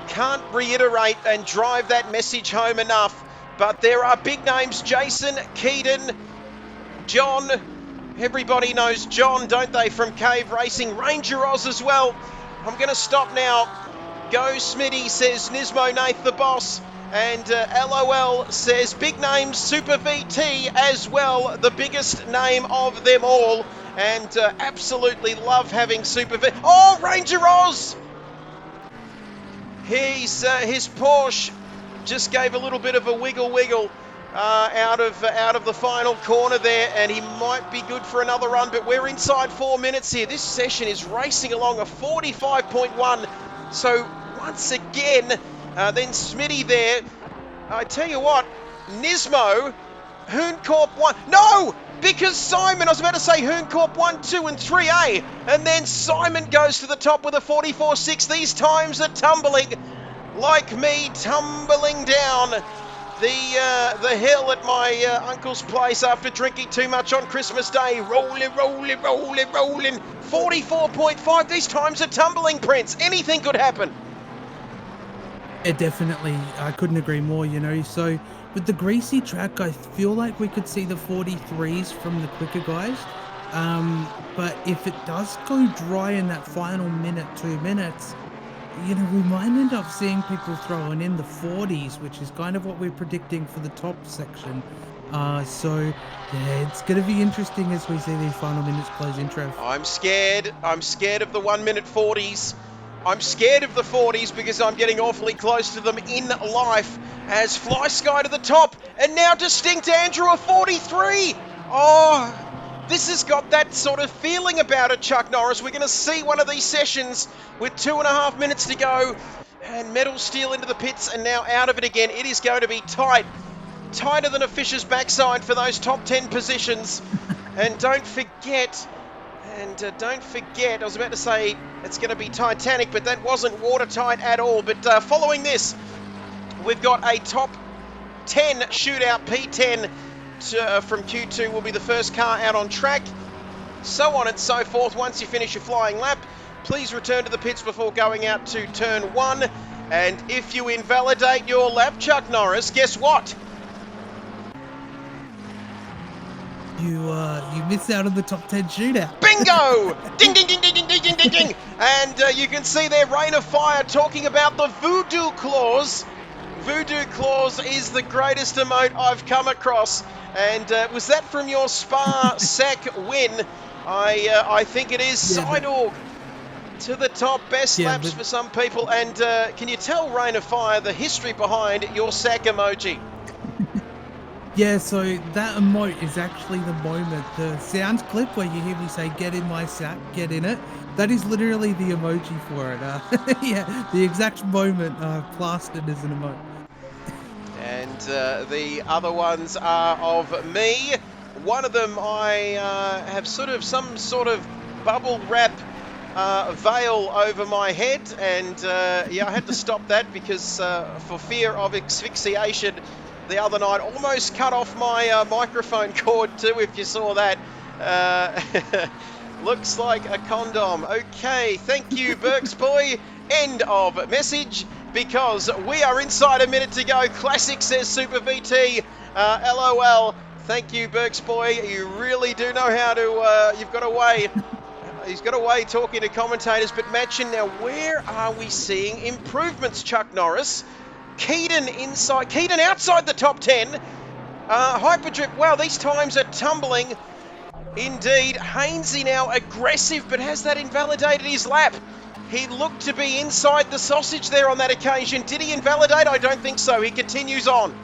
can't reiterate and drive that message home enough, but there are big names. Jason, Keaton, John, everybody knows John, don't they, from Cave Racing. Ranger Oz as well. I'm going to stop now. Go Smitty, says Nismo Nath the boss. And LOL says big names, Super VT as well, the biggest name of them all. And absolutely love having Super VT. Oh, Ranger Oz! His Porsche just gave a little bit of a wiggle out of the final corner there, and he might be good for another run, but we're inside 4 minutes here. This session is racing along a 45.1, so once again, then Smitty there. I tell you what, Nismo, Hooncorp 1, no! Because Simon, I was about to say Hooncorp 1, 2 and 3A, and then Simon goes to the top with a 44.6. These times are tumbling, like me, tumbling down the hill at my uncle's place after drinking too much on Christmas Day. Rolling. 44.5, these times are tumbling, Prince. Anything could happen. Yeah, definitely. I couldn't agree more, you know. So With the greasy track, I feel like we could see the 43s from the quicker guys. But if it does go dry in that final minute, 2 minutes, we might end up seeing people throwing in the 40s, which is kind of what we're predicting for the top section. So yeah, it's going to be interesting as we see these final minutes close in, Trev. I'm scared. I'm scared of the 1 minute 40s. I'm scared of the 40s because I'm getting awfully close to them in life as Fly Sky to the top and now Distinct Andrew a 43. Oh, this has got that sort of feeling about it, Chuck Norris. We're going to see one of these sessions with 2.5 minutes to go and Metal Steel into the pits and now out of it again. It is going to be tight, tighter than a fish's backside for those top 10 positions. And don't forget, I was about to say it's going to be Titanic, but that wasn't watertight at all. But following this, we've got a top 10 shootout. P10 from Q2 will be the first car out on track. So on and so forth. Once you finish your flying lap, please return to the pits before going out to turn 1. And if you invalidate your lap, Chuck Norris, guess what? You miss out on the top 10 shootout. Bingo! Ding, ding, ding, ding, ding, ding, ding, ding, ding. And you can see there, Rain of Fire talking about the Voodoo Clause. Voodoo Clause is the greatest emote I've come across. And was that from your Spa Sec win? I think it is. Yeah, Sidorg to the top, best laps for some people. And can you tell Rain of Fire the history behind your sack emoji? Yeah, so that emote is actually the moment, the sound clip where you hear me say, "Get in my sack, get in it." That is literally the emoji for it. Yeah, the exact moment plastered as an emote. And the other ones are of me. One of them I have some sort of bubble wrap veil over my head, and yeah, I had to stop that because for fear of asphyxiation the other night, almost cut off my microphone cord too, if you saw that. Looks like a condom. Okay, thank you, Burks boy. End of message, because we are inside a minute to go. Classic, says Super VT. LOL. Thank you, Burks boy. You really do know how to. You've got a way. He's got a way talking to commentators. But Matchin, now where are we seeing improvements, Chuck Norris? Keaton outside the top 10. Hyperdrift, wow, these times are tumbling. Indeed, Hainsey now aggressive, but has that invalidated his lap? He looked to be inside the sausage there on that occasion. Did he invalidate? I don't think so. He continues on.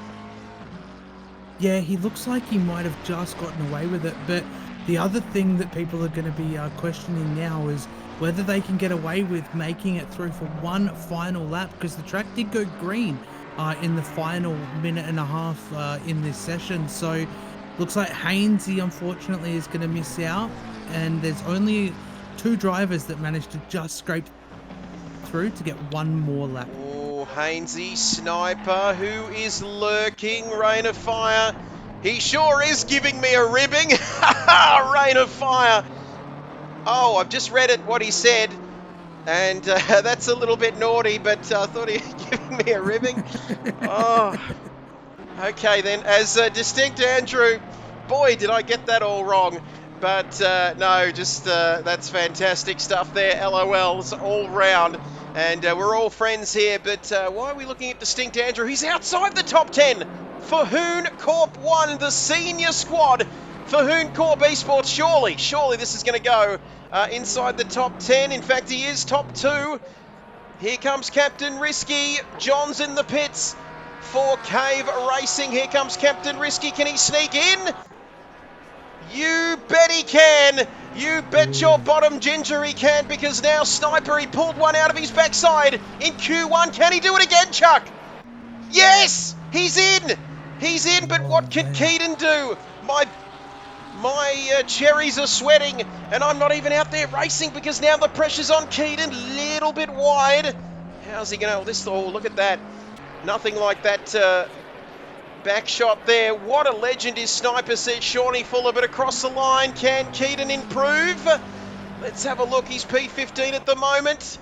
Yeah, he looks like he might have just gotten away with it, but the other thing that people are going to be questioning now is whether they can get away with making it through for one final lap, because the track did go green in the final minute and a half in this session. So looks like Hainsey unfortunately is going to miss out, and there's only 2 drivers that managed to just scrape through to get one more lap. Oh, Hainsey, Sniper, who is lurking. Rain of Fire, he sure is giving me a ribbing. Rain of Fire. Oh, I've just read it, what he said, and that's a little bit naughty, but I thought he was giving me a ribbing. Oh, okay then, as Distinct Andrew, boy, did I get that all wrong. But no, just that's fantastic stuff there. LOLs all round, and we're all friends here, but why are we looking at Distinct Andrew? He's outside the top 10 for Hoon Corp 1, the senior squad for Hoon Corp Esports. Surely this is going to go inside the top 10. In fact, he is top 2. Here comes Captain Risky. John's in the pits for Cave Racing. Here comes Captain Risky. Can he sneak in? You bet he can. You bet your bottom ginger he can, because now Sniper, he pulled one out of his backside in Q1. Can he do it again, Chuck? Yes! He's in! He's in, but what can Keaton do? My cherries are sweating, and I'm not even out there racing because now the pressure's on Keaton. Little bit wide. How's he going to... this? Oh, look at that. Nothing like that back shot there. What a legend is Sniper, says Shawnee Fuller, but across the line, can Keaton improve? Let's have a look. He's P15 at the moment.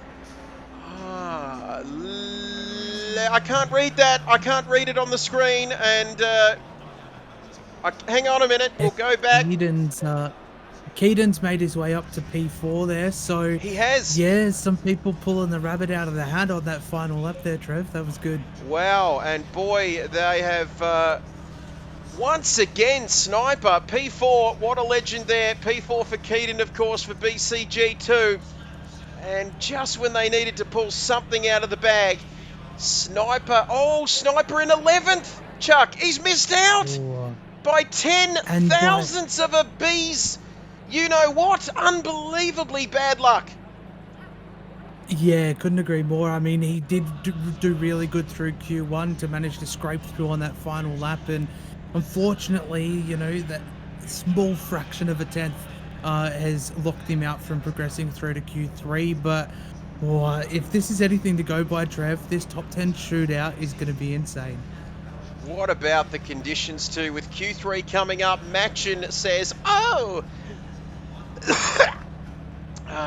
I can't read that. I can't read it on the screen. And hang on a minute. We'll go back. Keaton's made his way up to P4 there, so He has. yeah, some people pulling the rabbit out of the hat on that final lap there, Trev. That was good. Wow, and boy, they have once again Sniper P4. What a legend there. P4 for Keaton, of course, for BCG2. And just when they needed to pull something out of the bag, Sniper. Oh, Sniper in 11th. Chuck, he's missed out by 10 thousandths of a B's. You know what? Unbelievably bad luck. Yeah, couldn't agree more. I mean, he did do really good through Q1 to manage to scrape through on that final lap, and unfortunately, you know, that small fraction of a tenth has locked him out from progressing through to Q3. But if this is anything to go by, Trev, this top 10 shootout is going to be insane. What about the conditions too? With Q3 coming up, Machin says, oh!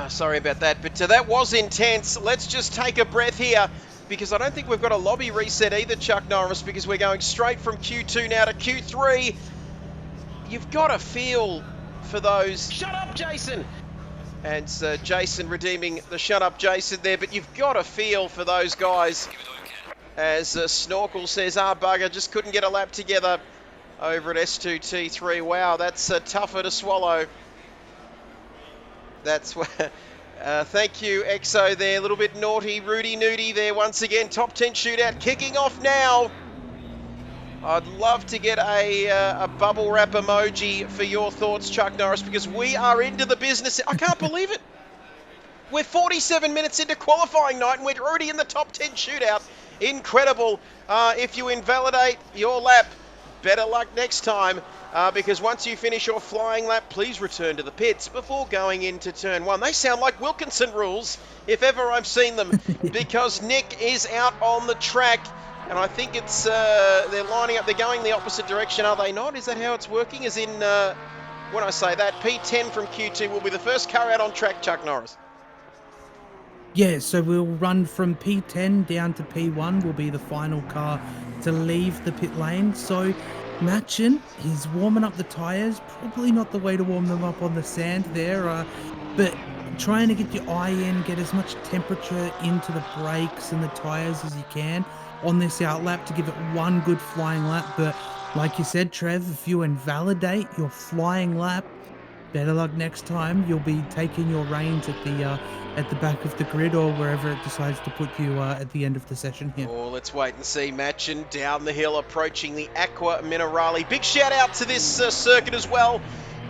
Sorry about that, but that was intense. Let's just take a breath here, because I don't think we've got a lobby reset either, Chuck Norris, because we're going straight from Q2 now to Q3. You've got to feel for those... Shut up, Jason! And Jason redeeming the shut up, Jason there, but you've got to feel for those guys. As Snorkel says, bugger, just couldn't get a lap together over at S2T3. Wow, that's tougher to swallow. That's where, thank you, Exo there. A little bit naughty, Rudy Nudie there once again. Top 10 shootout kicking off now. I'd love to get a bubble wrap emoji for your thoughts, Chuck Norris, because we are into the business. I can't believe it. We're 47 minutes into qualifying night and we're already in the top 10 shootout. Incredible. If you invalidate your lap, better luck next time. Because once you finish your flying lap, please return to the pits before going into turn one. They sound like Wilkinson rules, if ever I've seen them, because Nick is out on the track. And I think it's, they're lining up, they're going the opposite direction, are they not? Is that how it's working? As in, when I say that, P10 from Q2 will be the first car out on track, Chuck Norris. Yeah, so we'll run from P10 down to P1 will be the final car to leave the pit lane. So Machin, he's warming up the tyres, probably not the way to warm them up on the sand there, but trying to get your eye in, get as much temperature into the brakes and the tyres as you can on this out lap to give it one good flying lap. But like you said, Trev, if you invalidate your flying lap, better luck next time. You'll be taking your reins at the back of the grid or wherever it decides to put you at the end of the session here. Oh, let's wait and see. Machin down the hill, approaching the Acqua Minerale. Big shout out to this circuit as well.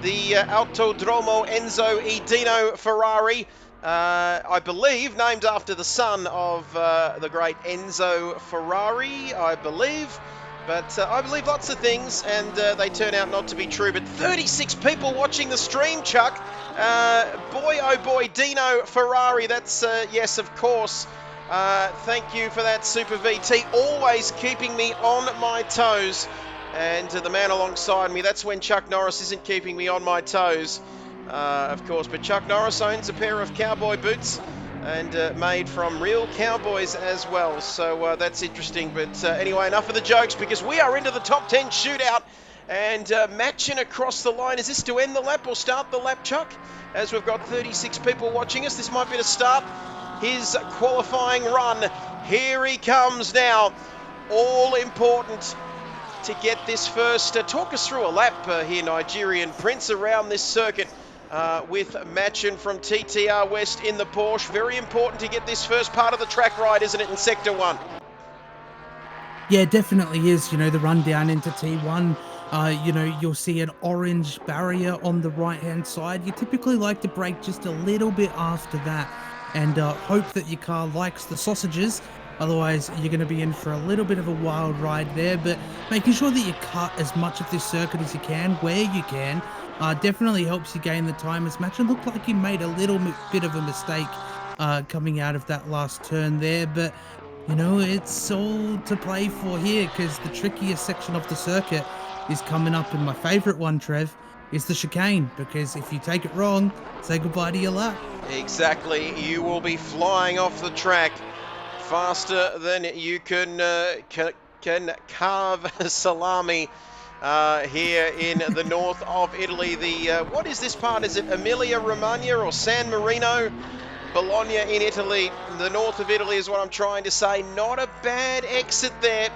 The Autodromo Enzo e Dino Ferrari. I believe named after the son of the great Enzo Ferrari, I believe. But I believe lots of things, and they turn out not to be true. But 36 people watching the stream, Chuck. Boy, oh boy, Dino Ferrari. That's, yes, of course. Thank you for that, Super VT. Always keeping me on my toes. And the man alongside me, that's when Chuck Norris isn't keeping me on my toes, of course. But Chuck Norris owns a pair of cowboy boots, and made from real cowboys as well. So that's interesting. But anyway, enough of the jokes, because we are into the top 10 shootout. And Machin across the line. Is this to end the lap or start the lap, Chuck? As we've got 36 people watching us, this might be to start his qualifying run. Here he comes now. All important to get this first. Talk us through a lap here, Nigerian Prince, around this circuit. With Machin from TTR West in the Porsche. Very important to get this first part of the track right, isn't it, in Sector 1? Yeah, it definitely is. You know, the run down into T1, you know, you'll see an orange barrier on the right-hand side. You typically like to brake just a little bit after that and hope that your car likes the sausages. Otherwise, you're going to be in for a little bit of a wild ride there. But making sure that you cut as much of this circuit as you can, where you can, definitely helps you gain the time. As Machin looked like he made a little bit of a mistake coming out of that last turn there. But, you know, it's all to play for here, because the trickiest section of the circuit is coming up. And my favourite one, Trev, is the chicane, because if you take it wrong, say goodbye to your lap. Exactly. You will be flying off the track faster than you can carve salami here in the north of Italy. What is this part? Is it Emilia Romagna or San Marino? Bologna in Italy, the north of Italy is what I'm trying to say. Not a bad exit there.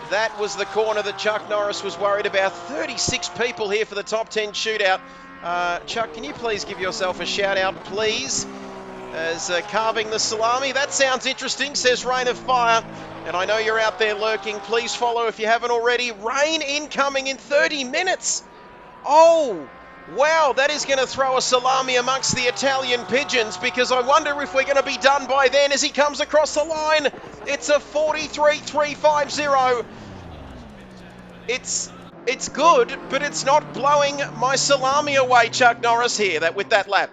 That was the corner that Chuck Norris was worried about. 36 people here for the top 10 shootout. Chuck, can you please give yourself a shout out, please? As carving the salami. That sounds interesting, says Rain of Fire. And I know you're out there lurking. Please follow if you haven't already. Rain incoming in 30 minutes. Oh, wow, that is going to throw a salami amongst the Italian pigeons, because I wonder if we're going to be done by then as he comes across the line. It's a 43.350. It's good, but it's not blowing my salami away, Chuck Norris here with that lap.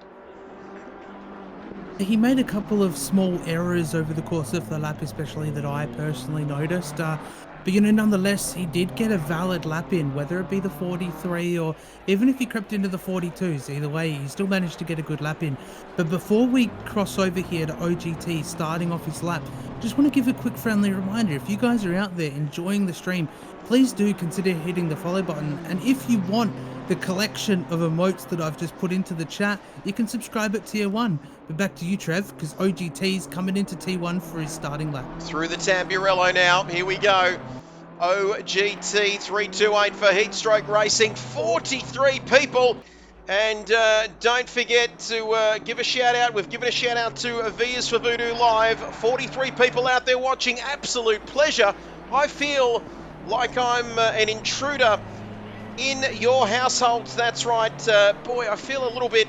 He made a couple of small errors over the course of the lap, especially that I personally noticed. But, nonetheless, he did get a valid lap in, whether it be the 43 or even if he crept into the 42s. Either way, he still managed to get a good lap in. But before we cross over here to OGT starting off his lap, just want to give a quick friendly reminder. If you guys are out there enjoying the stream, please do consider hitting the follow button. And if you want the collection of emotes that I've just put into the chat, you can subscribe at tier 1. But back to you, Trev, because OGT's coming into T1 for his starting lap. Through the Tamburello now. Here we go. OGT 328 for Heatstroke Racing. 43 people. And don't forget to give a shout out. We've given a shout out to Vias for Voodoo Live. 43 people out there watching. Absolute pleasure. I feel like I'm an intruder in your households. That's right. Boy, I feel a little bit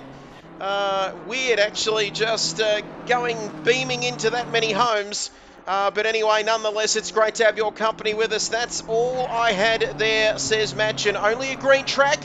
weird actually just beaming into that many homes. But anyway, nonetheless, it's great to have your company with us. That's all I had there, says Matchin. Only a green track,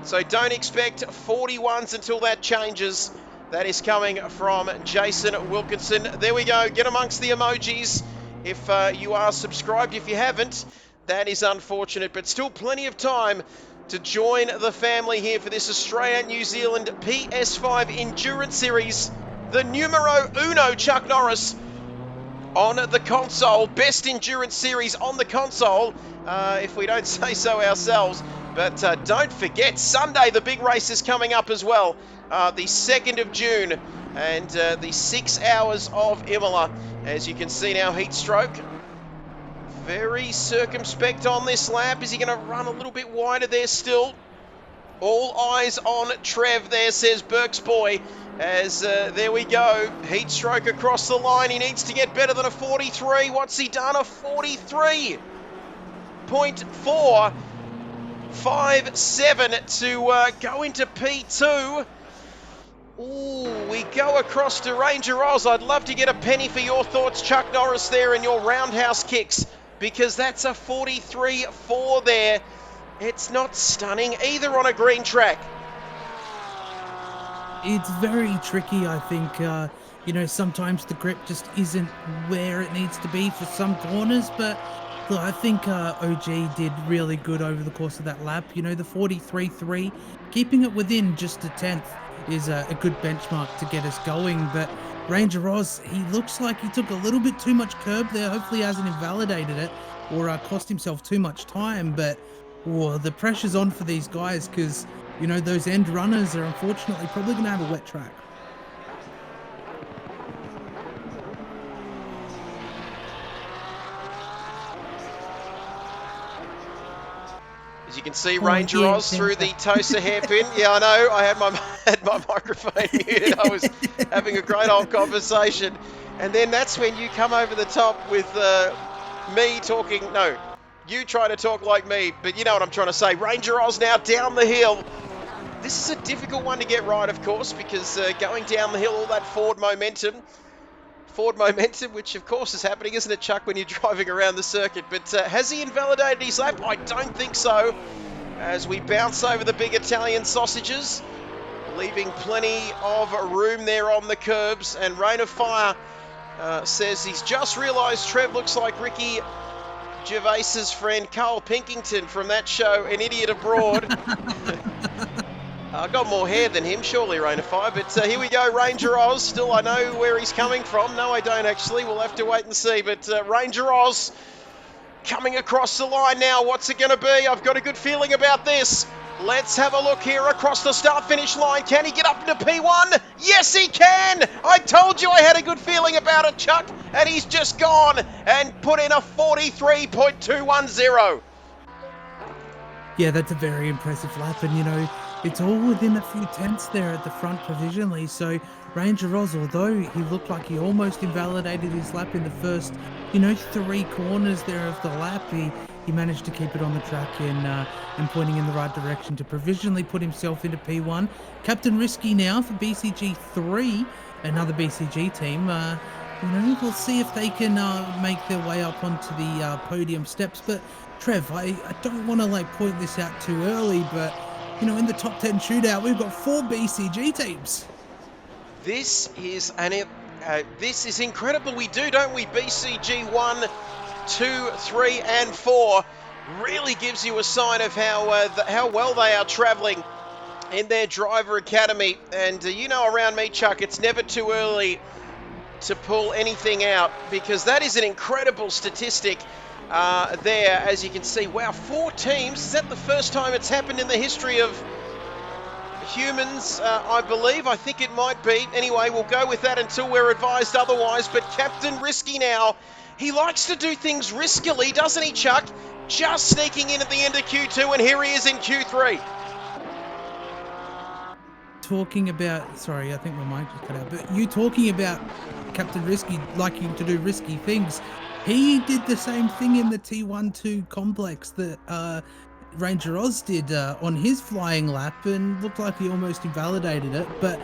so don't expect 41s until that changes. That is coming from Jason Wilkinson. There we go. Get amongst the emojis if you are subscribed. If you haven't, that is unfortunate, but still plenty of time to join the family here for this Australia-New Zealand PS5 Endurance Series. The numero uno, Chuck Norris, on the console. Best Endurance Series on the console, if we don't say so ourselves. But don't forget, Sunday, the big race is coming up as well. The 2nd of June, and the 6 hours of Imola. As you can see now, Heatstroke very circumspect on this lap. Is he going to run a little bit wider there still? All eyes on Trev there, says Burke's boy. As there we go, Heatstroke across the line. He needs to get better than a 43. What's he done? A 43.457 to go into P2. Ooh, we go across to Ranger Oz. I'd love to get a penny for your thoughts, Chuck Norris, there in your roundhouse kicks, because that's a 43.4 there. It's not stunning either on a green track. It's very tricky, I think. Sometimes the grip just isn't where it needs to be for some corners, but look, I think OG did really good over the course of that lap. The 43.3, keeping it within just a tenth is a good benchmark to get us going. But Ranger Oz, he looks like he took a little bit too much curb there. Hopefully he hasn't invalidated it or cost himself too much time. But the pressure's on for these guys, because those end runners are unfortunately probably going to have a wet track. As you can see, Ranger Oz through the Tosa hairpin. Yeah, I know. I had my microphone muted. I was having a great old conversation. And then that's when you come over the top with me talking. No, you try to talk like me, but you know what I'm trying to say. Ranger Oz now down the hill. This is a difficult one to get right, of course, because going down the hill, all that forward momentum, which of course is happening, isn't it, Chuck, when you're driving around the circuit? But has he invalidated his lap? I don't think so. As we bounce over the big Italian sausages, leaving plenty of room there on the curbs. And Rain of Fire says he's just realised Trev looks like Ricky Gervais's friend Carl Pinkington from that show, An Idiot Abroad. I got more hair than him, surely, Rain of Fire. But here we go, Ranger Oz. Still, I know where he's coming from. No, I don't actually. We'll have to wait and see. But Ranger Oz coming across the line now. What's it going to be? I've got a good feeling about this. Let's have a look here across the start-finish line. Can he get up into P1? Yes, he can! I told you I had a good feeling about it, Chuck. And he's just gone and put in a 43.210. Yeah, that's a very impressive lap, and you know, it's all within a few tenths there at the front provisionally. So Ranger Oz, although he looked like he almost invalidated his lap in the first, you know, 3 corners there of the lap, he managed to keep it on the track and pointing in the right direction to provisionally put himself into P1. Captain Risky now for BCG 3, another BCG team. You know, we'll see if they can make their way up onto the podium steps. But Trev, I don't want to like point this out too early, but you know, in the top 10 shootout, we've got 4 BCG teams. This is this is incredible. We do, don't we? BCG 1, 2, 3, and 4 really gives you a sign of how well they are travelling in their driver academy. And you know, around me, Chuck, it's never too early to pull anything out, because that is an incredible statistic there, as you can see. Wow, 4 teams. Is that the first time it's happened in the history of humans? I believe. I think it might be. Anyway, we'll go with that until we're advised otherwise. But Captain Risky now, he likes to do things riskily, doesn't he, Chuck? Just sneaking in at the end of Q2, and here he is in Q3. Talking about, sorry, I think my mic just cut out, but you talking about Captain Risky liking to do risky things. He did the same thing in the T12 complex that Ranger Oz did on his flying lap, and looked like he almost invalidated it, but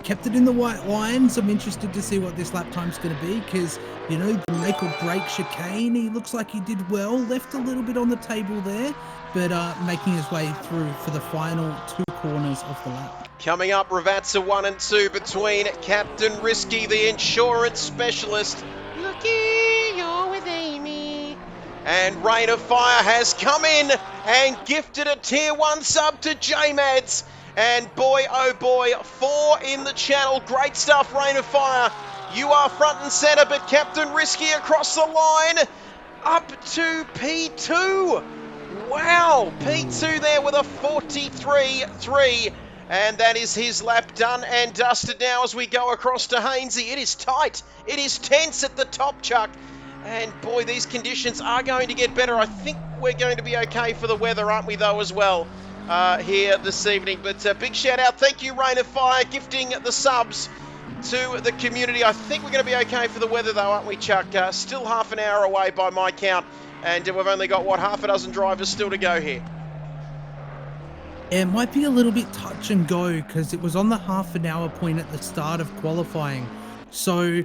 kept it in the white lines. I'm interested to see what this lap time's going to be, because, you know, the make or break chicane, he looks like he did well, left a little bit on the table there, but making his way through for the final 2 corners of the lap. Coming up, Ravazza 1 and 2 between Captain Risky, the insurance specialist. Looky, you're with Amy. And Rain of Fire has come in and gifted a tier 1 sub to J-Mads. And boy, oh boy, 4 in the channel. Great stuff, Rain of Fire. You are front and centre, but Captain Risky across the line up to P2. Wow, P2 there with a 43.3. And that is his lap done and dusted now as we go across to Hainsey. It is tight. It is tense at the top, Chuck. And boy, these conditions are going to get better. I think we're going to be okay for the weather, aren't we, though, as well, here this evening. But big shout out. Thank you, Rain of Fire, gifting the subs to the community. I think we're going to be okay for the weather, though, aren't we, Chuck? Still half an hour away by my count. And we've only got, what, half a dozen drivers still to go here. It might be a little bit touch and go, because it was on the half an hour point at the start of qualifying. So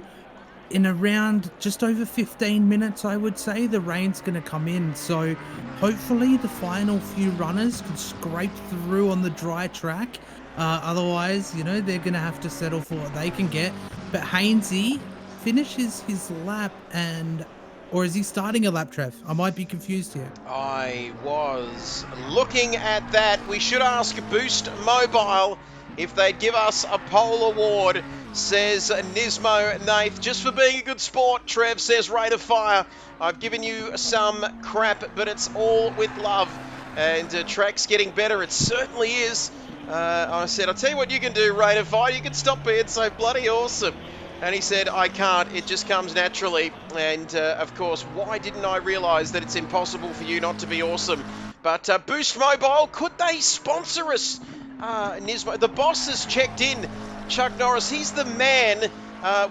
in around just over 15 minutes, I would say, the rain's going to come in. So hopefully the final few runners can scrape through on the dry track. Otherwise, you know, they're going to have to settle for what they can get. But Hainsey finishes his lap, and... or is he starting a lap, Trev? I might be confused here. I was looking at that. We should ask Boost Mobile if they'd give us a pole award, says Nismo Nath. Just for being a good sport, Trev, says Rain of Fire. I've given you some crap, but it's all with love. And track's getting better. It certainly is. I said, I'll tell you what you can do, Rain of Fire. You can stop being so bloody awesome. And he said, I can't, it just comes naturally. And of course, why didn't I realise that it's impossible for you not to be awesome? But Boost Mobile, could they sponsor us? Nismo, the boss has checked in. Chuck Norris, he's the man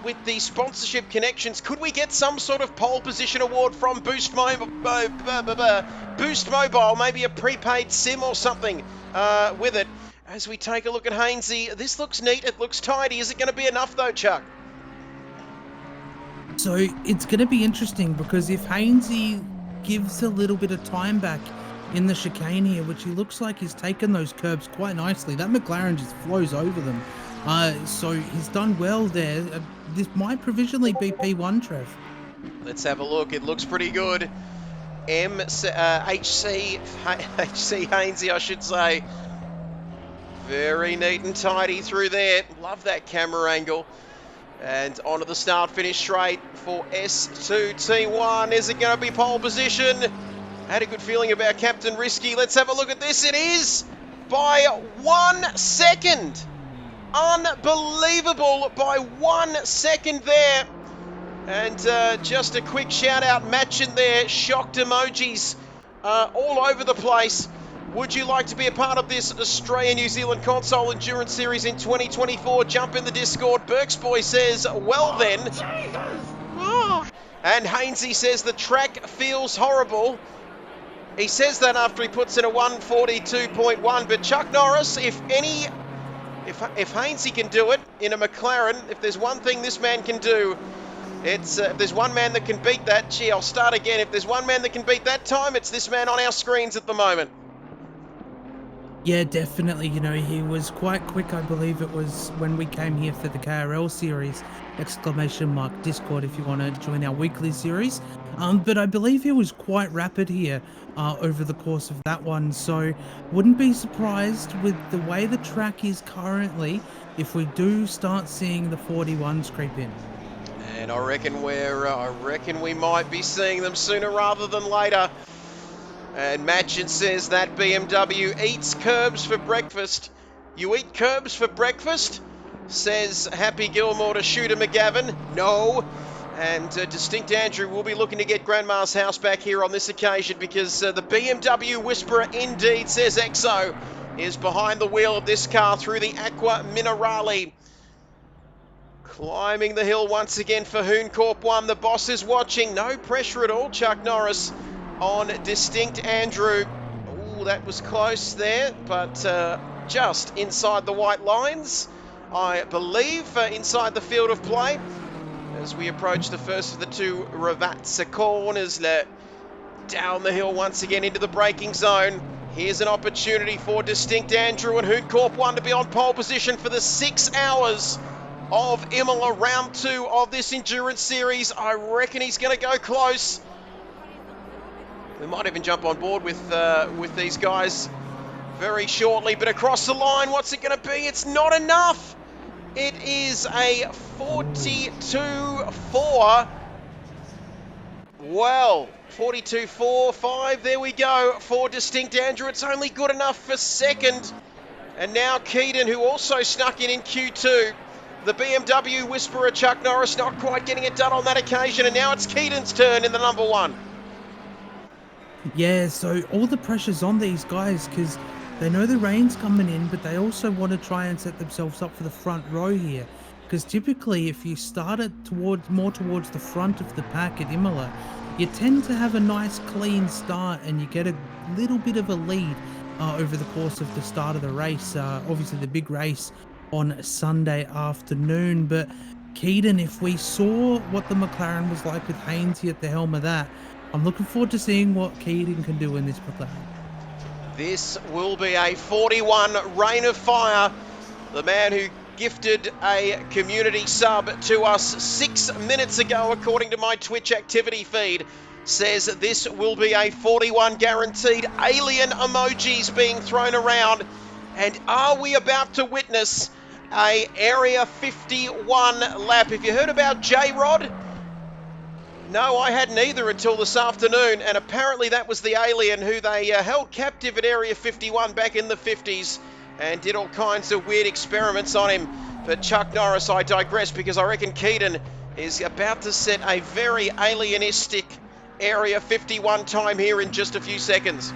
with the sponsorship connections. Could we get some sort of pole position award from Boost Mobile? Boost Mobile, maybe a prepaid SIM or something with it. As we take a look at Hainsey, this looks neat, it looks tidy. Is it going to be enough though, Chuck? So it's going to be interesting, because if Hainsey gives a little bit of time back in the chicane here, which he looks like he's taken those curbs quite nicely, that McLaren just flows over them. So he's done well there. This might provisionally be P1, Trev. Let's have a look. It looks pretty good. HC Hainsey, I should say. Very neat and tidy through there. Love that camera angle. And onto the start-finish straight for S2T1. Is it going to be pole position? I had a good feeling about Captain Risky. Let's have a look at this. It is by 1 second. Unbelievable, by 1 second there. And just a quick shout out, match in there. Shocked emojis all over the place. Would you like to be a part of this Australia-New Zealand Console Endurance Series in 2024? Jump in the Discord. Burksboy says, well then. And Hainsey says the track feels horrible. He says that after he puts in a 1:42.1. But Chuck Norris, if Hainsey can do it in a McLaren, if there's one thing this man can do, it's if there's one man that can beat that, gee, I'll start again. If there's one man that can beat that time, it's this man on our screens at the moment. Yeah, definitely. You know, he was quite quick. I believe it was when we came here for the KRL series, !Discord if you want to join our weekly series. But I believe he was quite rapid here over the course of that one. So wouldn't be surprised with the way the track is currently if we do start seeing the 41s creep in. And I reckon we might be seeing them sooner rather than later. And Matchin says that BMW eats curbs for breakfast. You eat curbs for breakfast? Says Happy Gilmore to Shooter McGavin. No. And Distinct Andrew will be looking to get Grandma's house back here on this occasion because the BMW Whisperer indeed, says Exo, is behind the wheel of this car through the Aqua Minerale. Climbing the hill once again for Hoon Corp 1. The boss is watching. No pressure at all, Chuck Norris on Distinct Andrew. Ooh, that was close there, but just inside the white lines, I believe, inside the field of play. As we approach the first of the two Ravazza corners, down the hill once again into the braking zone. Here's an opportunity for Distinct Andrew and Hoon Corp 1 to be on pole position for the 6 hours of Imola round 2 of this endurance series. I reckon he's going to go close. We might even jump on board with these guys very shortly. But across the line, what's it going to be? It's not enough. It is a 42.4. Well, 42.45. There we go for Distinct Andrew. It's only good enough for second. And now Keaton, who also snuck in Q2. The BMW Whisperer Chuck Norris not quite getting it done on that occasion. And now it's Keaton's turn in the number 1. Yeah, so all the pressure's on these guys because they know the rain's coming in, but they also want to try and set themselves up for the front row here. Because typically, if you start it more towards the front of the pack at Imola, you tend to have a nice clean start and you get a little bit of a lead over the course of the start of the race. Obviously, the big race on Sunday afternoon. But Keaton, if we saw what the McLaren was like with Hainsey at the helm of that, I'm looking forward to seeing what Keaton can do in this McLaren. This will be a 41 Rain of Fire. The man who gifted a community sub to us 6 minutes ago, according to my Twitch activity feed, says this will be a 41 guaranteed. Alien emojis being thrown around. And are we about to witness a Area 51 lap? If you heard about J-Rod, no, I hadn't either until this afternoon, and apparently that was the alien who they held captive at Area 51 back in the 50s and did all kinds of weird experiments on him. But Chuck Norris, I digress, because I reckon Keaton is about to set a very alienistic Area 51 time here in just a few seconds.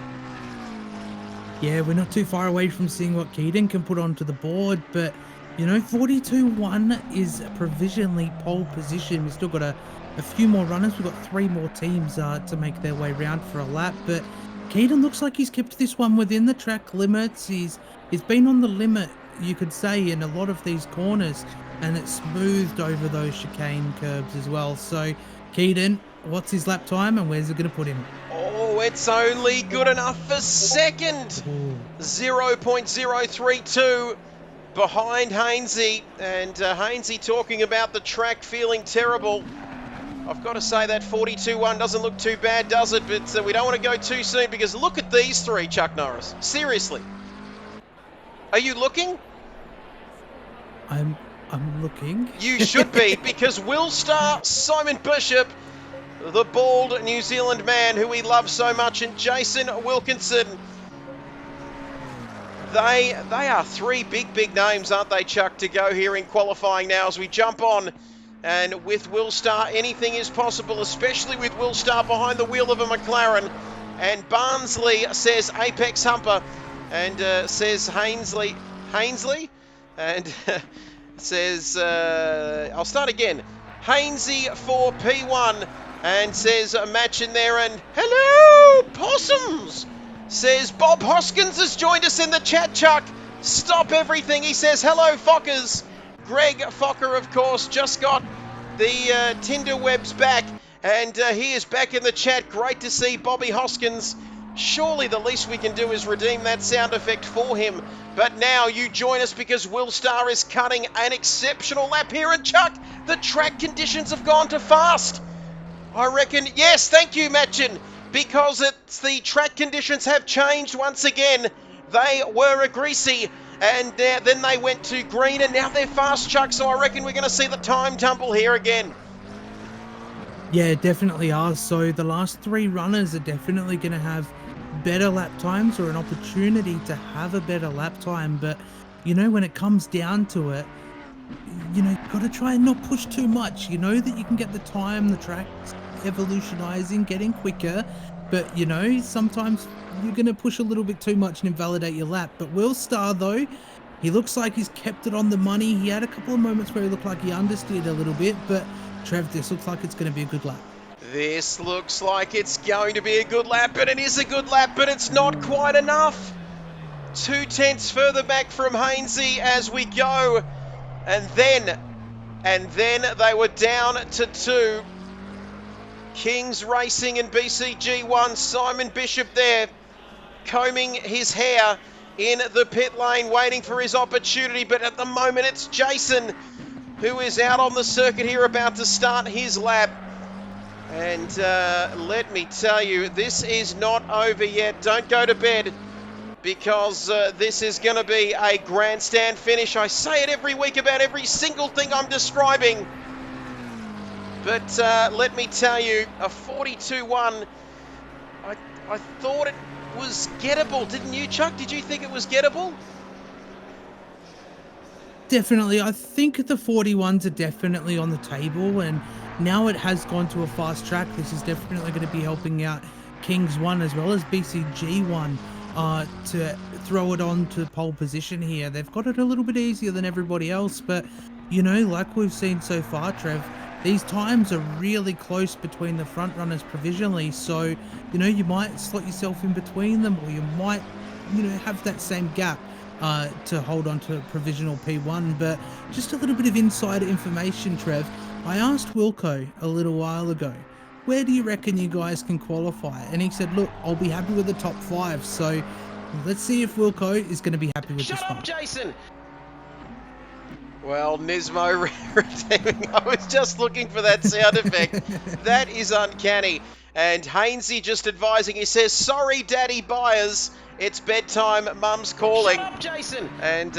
Yeah, we're not too far away from seeing what Keaton can put onto the board, but, you know, 42.1 is provisionally pole position. We've still got a few more runners. We've got 3 more teams to make their way round for a lap, but Keaton looks like he's kept this one within the track limits. He's been on the limit, you could say, in a lot of these corners, and it's smoothed over those chicane curbs as well. So Keaton, what's his lap time and where's it going to put him? Oh, it's only good enough for second. Ooh. 0.032 behind Hainsey, and Hainsey talking about the track feeling terrible. I've got to say that 42.1 doesn't look too bad, does it? But we don't want to go too soon because look at these 3, Chuck Norris. Seriously. Are you looking? I'm looking. You should be, because Will Star, Simon Bishop, the bald New Zealand man who we love so much, and Jason Wilkinson. They are three big names, aren't they, Chuck, to go here in qualifying now as we jump on. And with Will Star, anything is possible, especially with Will Star behind the wheel of a McLaren. And Barnsley says Apex Humper, and says Hainsley, and says, I'll start again. Hainsey for P1, and says a match in there, and hello, possums, says Bob Hoskins has joined us in the chat, Chuck. Stop everything, he says, hello, Fockers. Greg Fokker, of course, just got the Tinder webs back, and he is back in the chat. Great to see Bobby Hoskins. Surely the least we can do is redeem that sound effect for him. But now you join us because Will Star is cutting an exceptional lap here. And Chuck, the track conditions have gone to fast. I reckon, yes, thank you, Matchin, because it's the track conditions have changed once again. They were a greasy, and then they went to green, and now they're fast, Chuck. So I reckon we're going to see the time tumble here again. Yeah, definitely are. So the last three runners are definitely going to have better lap times, or an opportunity to have a better lap time. But, you know, when it comes down to it, you know, got to try and not push too much. You know that you can get the time, the track's evolutionizing, getting quicker. But, you know, sometimes you're going to push a little bit too much and invalidate your lap. But Will Star, though, he looks like he's kept it on the money. He had a couple of moments where he looked like he understeered a little bit, but Trev, this looks like it's going to be a good lap. This looks like it's going to be a good lap, and it is a good lap, but it's not quite enough. 2 tenths further back from Hainsey as we go. And then they were down to 2. Kings Racing and BCG1. Simon Bishop there, combing his hair in the pit lane, waiting for his opportunity. But at the moment, it's Jason who is out on the circuit here, about to start his lap. And let me tell you, this is not over yet. Don't go to bed, because this is going to be a grandstand finish. I say it every week about every single thing I'm describing. But let me tell you, a 42-1, I thought it was gettable. Didn't you, Chuck? Did you think it was gettable? Definitely. I think the 41s are definitely on the table, and now it has gone to a fast track. This is definitely going to be helping out Kings 1 as well as BCG 1 to throw it on to pole position here. They've got it a little bit easier than everybody else, but, you know, like we've seen so far, Trev, these times are really close between the front runners provisionally. So, you know, you might slot yourself in between them, or you might, you know, have that same gap to hold on to provisional P1. But just a little bit of insider information, Trev. I asked Wilco a little while ago, where do you reckon you guys can qualify? And he said, look, I'll be happy with the top 5. So let's see if Wilco is going to be happy with this one. Shut up, Jason! Well, Nismo redeeming. I was just looking for that sound effect. That is uncanny. And Hainsey just advising, he says, sorry, Daddy Byers, it's bedtime, Mum's calling. Shut up, Jason! And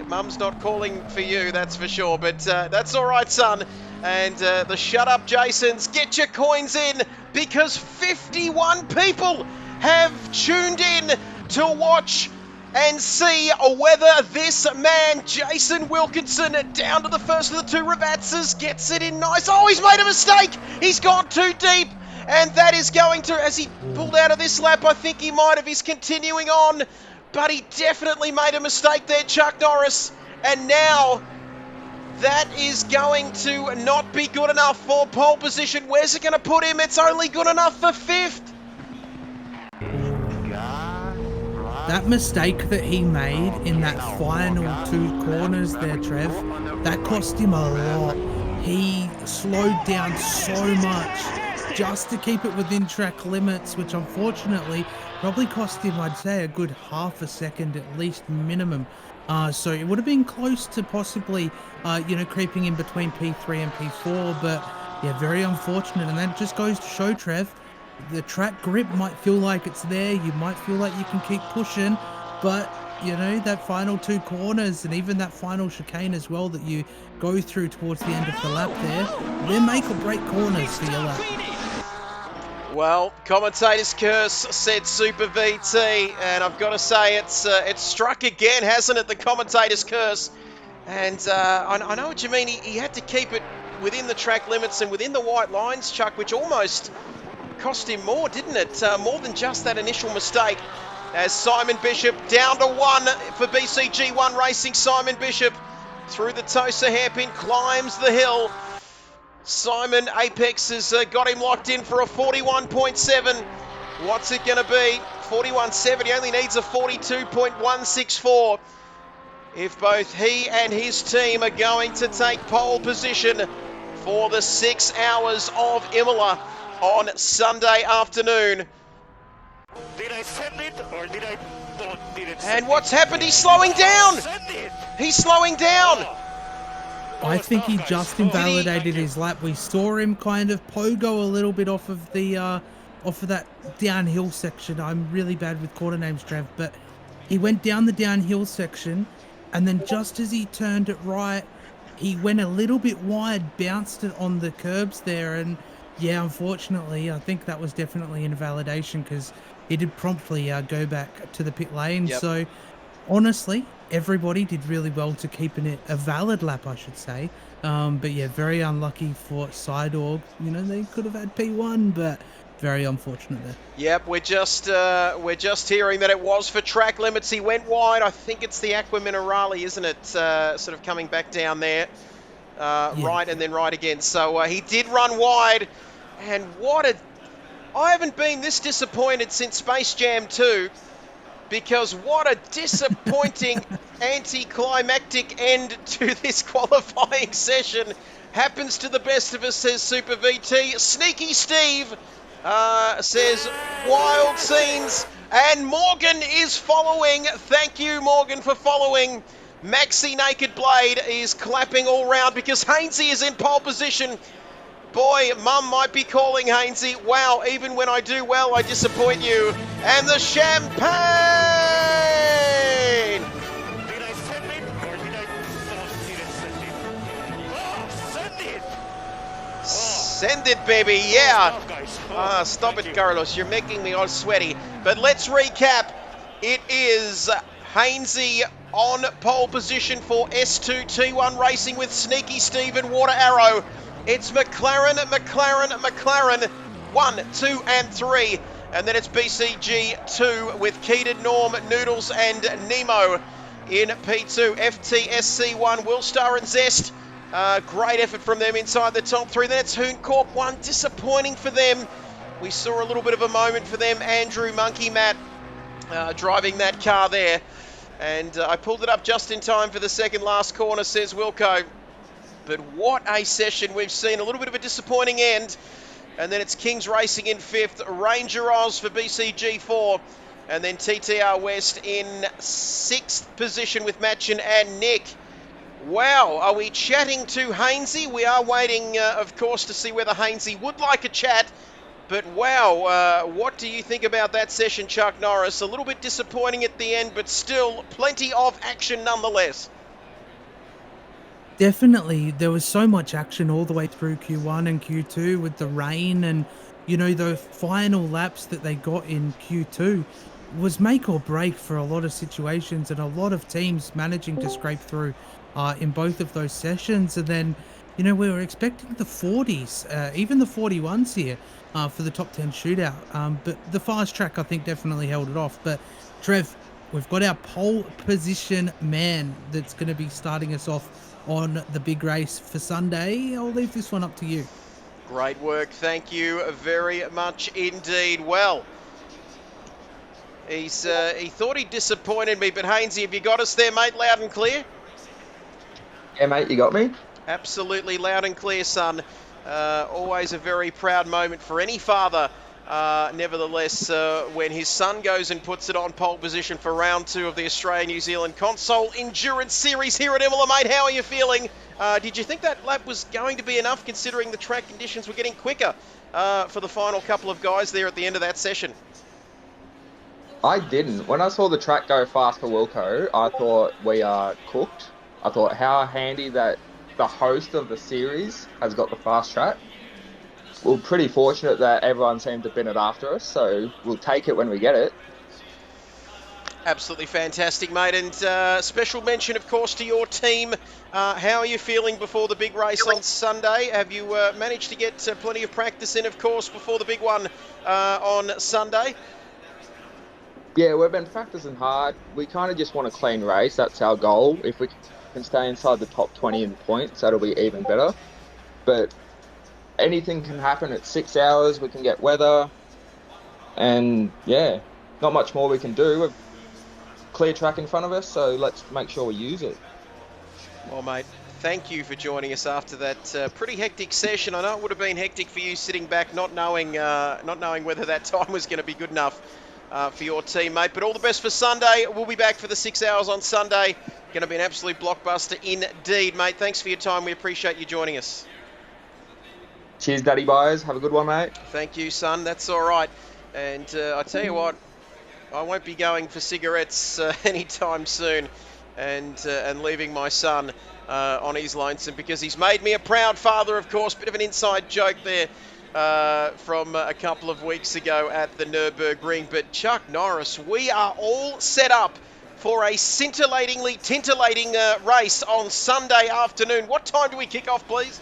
Mum's not calling for you, that's for sure. But that's all right, son. And the shut up, Jasons, get your coins in, because 51 people have tuned in to watch and see whether this man, Jason Wilkinson, down to the first of the 2 Ravatsas, gets it in nice. Oh, he's made a mistake. He's gone too deep. And that is going to, as he pulled out of this lap, I think he might have. He's continuing on. But he definitely made a mistake there, Chuck Norris. And now that is going to not be good enough for pole position. Where's it going to put him? It's only good enough for 5th. That mistake that he made in that final 2 corners there, Trev, that cost him a lot. He slowed down so much just to keep it within track limits, which unfortunately probably cost him, I'd say, a good half a second at least minimum. So it would have been close to possibly, you know, creeping in between P3 and P4, but yeah, very unfortunate. And that just goes to show, Trev, the track grip might feel like it's there, you might feel like you can keep pushing, but you know, that final 2 corners and even that final chicane as well that you go through towards the end of the lap there, they're make or break corners for your lap. Well, commentator's curse said Super VT, and I've got to say it's struck again, hasn't it? The commentator's curse, and I know what you mean. He had to keep it within the track limits and within the white lines, Chuck, which almost cost him more, didn't it? More than just that initial mistake. As Simon Bishop down to 1 for BCG1 Racing. Simon Bishop through the Tosa hairpin, climbs the hill. Simon Apex has got him locked in for a 41.7. What's it going to be? 41.7. He only needs a 42.164. If both he and his team are going to take pole position for the 6 hours of Imola on Sunday afternoon. Did I send it or did I not? And what's happened? He's slowing down. He's slowing down. I think he just invalidated his lap. We saw him kind of pogo a little bit off of that downhill section. I'm really bad with quarter names, Trev, but he went down the downhill section, and then just as he turned it right, he went a little bit wide, bounced it on the curbs there, and yeah, unfortunately, I think that was definitely an invalidation because he did promptly go back to the pit lane. Yep. So honestly, everybody did really well to keeping it a valid lap, I should say. But yeah, very unlucky for Sidorg. You know, they could have had P1, but very unfortunate there. Yep, we're just hearing that it was for track limits. He went wide. I think it's the Aqua Minerale, isn't it? Sort of coming back down there. Yeah. Right and then right again. So he did run wide. And I haven't been this disappointed since Space Jam 2. Because what a disappointing anticlimactic end to this qualifying session. Happens to the best of us, says Super VT. Sneaky Steve says wild scenes. And Morgan is following. Thank you, Morgan, for following. Maxi Naked Blade is clapping all round because Hainsey is in pole position. Boy, Mum might be calling Hainsey. Wow, even when I do well, I disappoint you. And the champagne! Did I send it or did I didn't send it? Oh, send it! Oh. Send it, baby, yeah. Stop, guys. Stop Thank it, you. Carlos. You're making me all sweaty. But let's recap. It is Hainsey on pole position for S2 T1 Racing with Sneaky Steve and Water Arrow. It's McLaren, 1, 2, and 3. And then it's BCG 2 with Keaton, Norm, Noodles, and Nemo in P2. FTSC 1, Willstar and Zest. Great effort from them inside the top 3. Then it's Hooncorp 1, disappointing for them. We saw a little bit of a moment for them. Andrew Monkey Matt driving that car there. And I pulled it up just in time for the second last corner, says Wilco. But what a session we've seen. A little bit of a disappointing end. And then it's Kings Racing in 5th. Ranger Oz for BCG 4. And then TTR West in 6th position with Matchin and Nick. Wow, are we chatting to Hainsey? We are waiting, of course, to see whether Hainsey would like a chat. But wow, what do you think about that session, Chuck Norris? A little bit disappointing at the end, but still plenty of action nonetheless. Definitely, there was so much action all the way through Q1 and Q2 with the rain, and you know, the final laps that they got in Q2 was make or break for a lot of situations, and a lot of teams managing to scrape through in both of those sessions. And then, you know, we were expecting the 40s, even the 41s here for the top 10 shootout, but the fast track I think definitely held it off. But Trev, we've got our pole position man that's going to be starting us off on the big race for Sunday. I'll leave this one up to you. Great work. Thank you very much indeed. Well, he thought he disappointed me, but Hainsey, have you got us there, mate, loud and clear? Yeah, mate, you got me? Absolutely loud and clear, son. Always a very proud moment for any father. Nevertheless, when his son goes and puts it on pole position for round 2 of the Australia-New Zealand Console Endurance Series here at Imola, mate, how are you feeling? Did you think that lap was going to be enough, considering the track conditions were getting quicker for the final couple of guys there at the end of that session? I didn't. When I saw the track go fast for Wilco, I thought we are cooked. I thought how handy that the host of the series has got the fast track. We're pretty fortunate that everyone seemed to bin it after us, so we'll take it when we get it. Absolutely fantastic, mate. And special mention, of course, to your team. How are you feeling before the big race on Sunday? Have you managed to get plenty of practice in, of course, before the big one on Sunday? Yeah, we've been practicing hard. We kind of just want a clean race. That's our goal. If we can stay inside the top 20 in points, that'll be even better. But anything can happen at 6 hours. We can get weather. And yeah, not much more we can do. We've clear track in front of us, so let's make sure we use it. Well, mate, thank you for joining us after that pretty hectic session. I know it would have been hectic for you sitting back, not knowing whether that time was going to be good enough for your team, mate. But all the best for Sunday. We'll be back for the 6 hours on Sunday. Going to be an absolute blockbuster indeed, mate. Thanks for your time. We appreciate you joining us. Cheers, Daddy Buyers. Have a good one, mate. Thank you, son. That's all right. And I tell you what, I won't be going for cigarettes anytime soon and leaving my son on his lonesome, because he's made me a proud father, of course. Bit of an inside joke there from a couple of weeks ago at the Nürburgring. But Chuck Norris, we are all set up for a scintillating race on Sunday afternoon. What time do we kick off, please?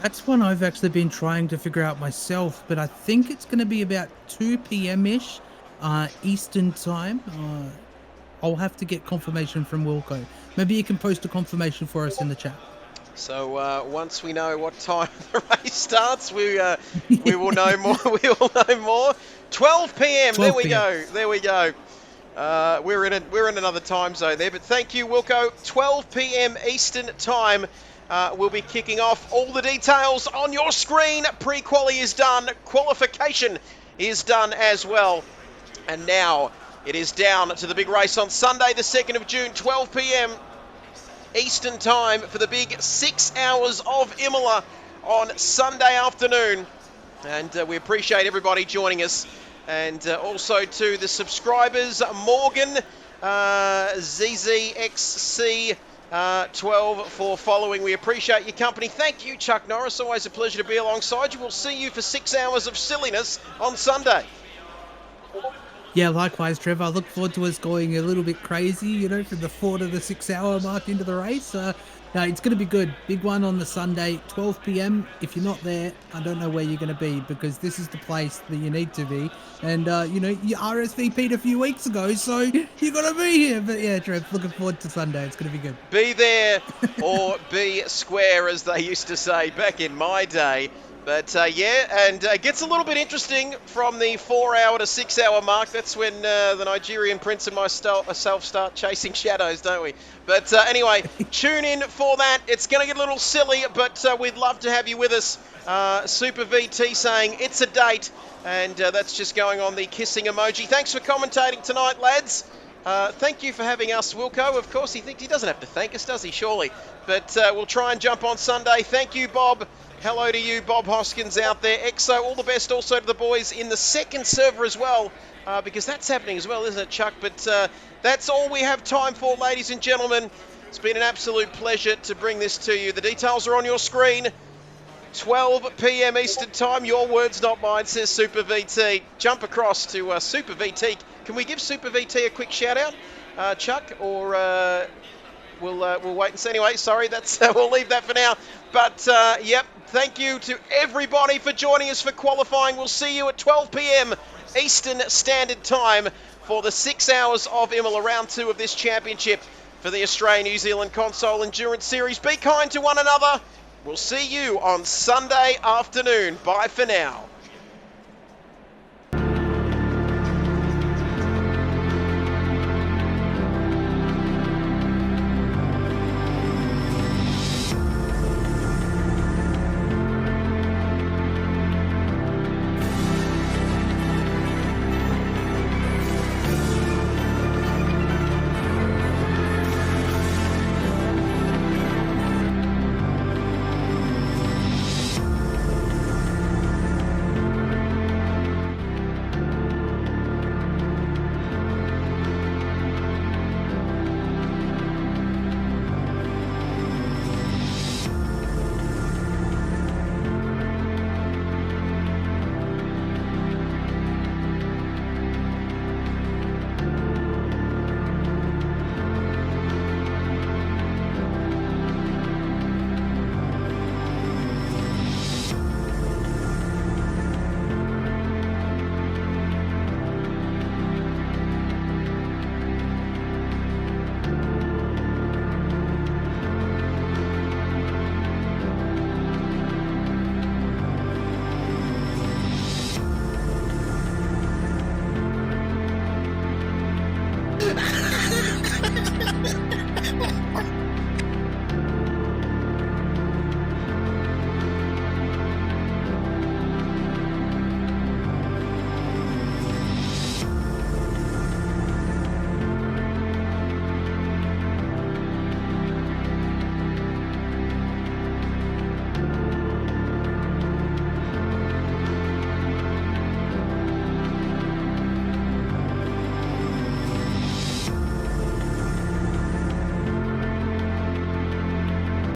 That's one I've actually been trying to figure out myself, but I think it's going to be about 2 p.m.-ish Eastern time. I'll have to get confirmation from Wilco. Maybe you can post a confirmation for us in the chat. So once we know what time the race starts, we will know more. We will know more. 12 p.m. 12 There we go. We're in another time zone there, but thank you, Wilco. 12 p.m. Eastern time. We'll be kicking off. All the details on your screen. Pre-quali is done. Qualification is done as well. And now it is down to the big race on Sunday, the 2nd of June, 12 p.m. Eastern time for the big 6 hours of Imola on Sunday afternoon. And we appreciate everybody joining us. And also to the subscribers, Morgan, ZZXC, 12 for following. We appreciate your company. Thank you, Chuck Norris. Always a pleasure to be alongside you. We'll see you for 6 hours of silliness on Sunday. Yeah, likewise, Trevor. I look forward to us going a little bit crazy, from the 4 to the 6 hour mark into the race. No, it's going to be good. Big one on the Sunday, 12 p.m. If you're not there, I don't know where you're going to be, because this is the place that you need to be. And, you RSVP'd a few weeks ago, so you got to be here. But yeah, Trev, looking forward to Sunday. It's going to be good. Be there or be square, as they used to say back in my day. But it gets a little bit interesting from the 4 hour to 6 hour mark. That's when the Nigerian prince and myself start chasing shadows, don't we? But anyway, tune in for that. It's going to get a little silly, but we'd love to have you with us. Super VT saying it's a date, and that's just going on the kissing emoji. Thanks for commentating tonight, lads. Thank you for having us, Wilco. Of course, he doesn't have to thank us, does he? Surely. But we'll try and jump on Sunday. Thank you, Bob. Hello to you, Bob Hoskins out there. EXO, all the best also to the boys in the second server as well, because that's happening as well, isn't it, Chuck? But that's all we have time for, ladies and gentlemen. It's been an absolute pleasure to bring this to you. The details are on your screen. 12 p.m. Eastern time. Your words, not mine, says Super VT. Jump across to Super VT. Can we give Super VT a quick shout-out, Chuck? Or we'll wait and see. Anyway, sorry, that's we'll leave that for now. But, yep, thank you to everybody for joining us for qualifying. We'll see you at 12 p.m. Eastern Standard Time for the 6 hours of Imola, round 2 of this championship for the Australia-New Zealand Console Endurance Series. Be kind to one another. We'll see you on Sunday afternoon. Bye for now.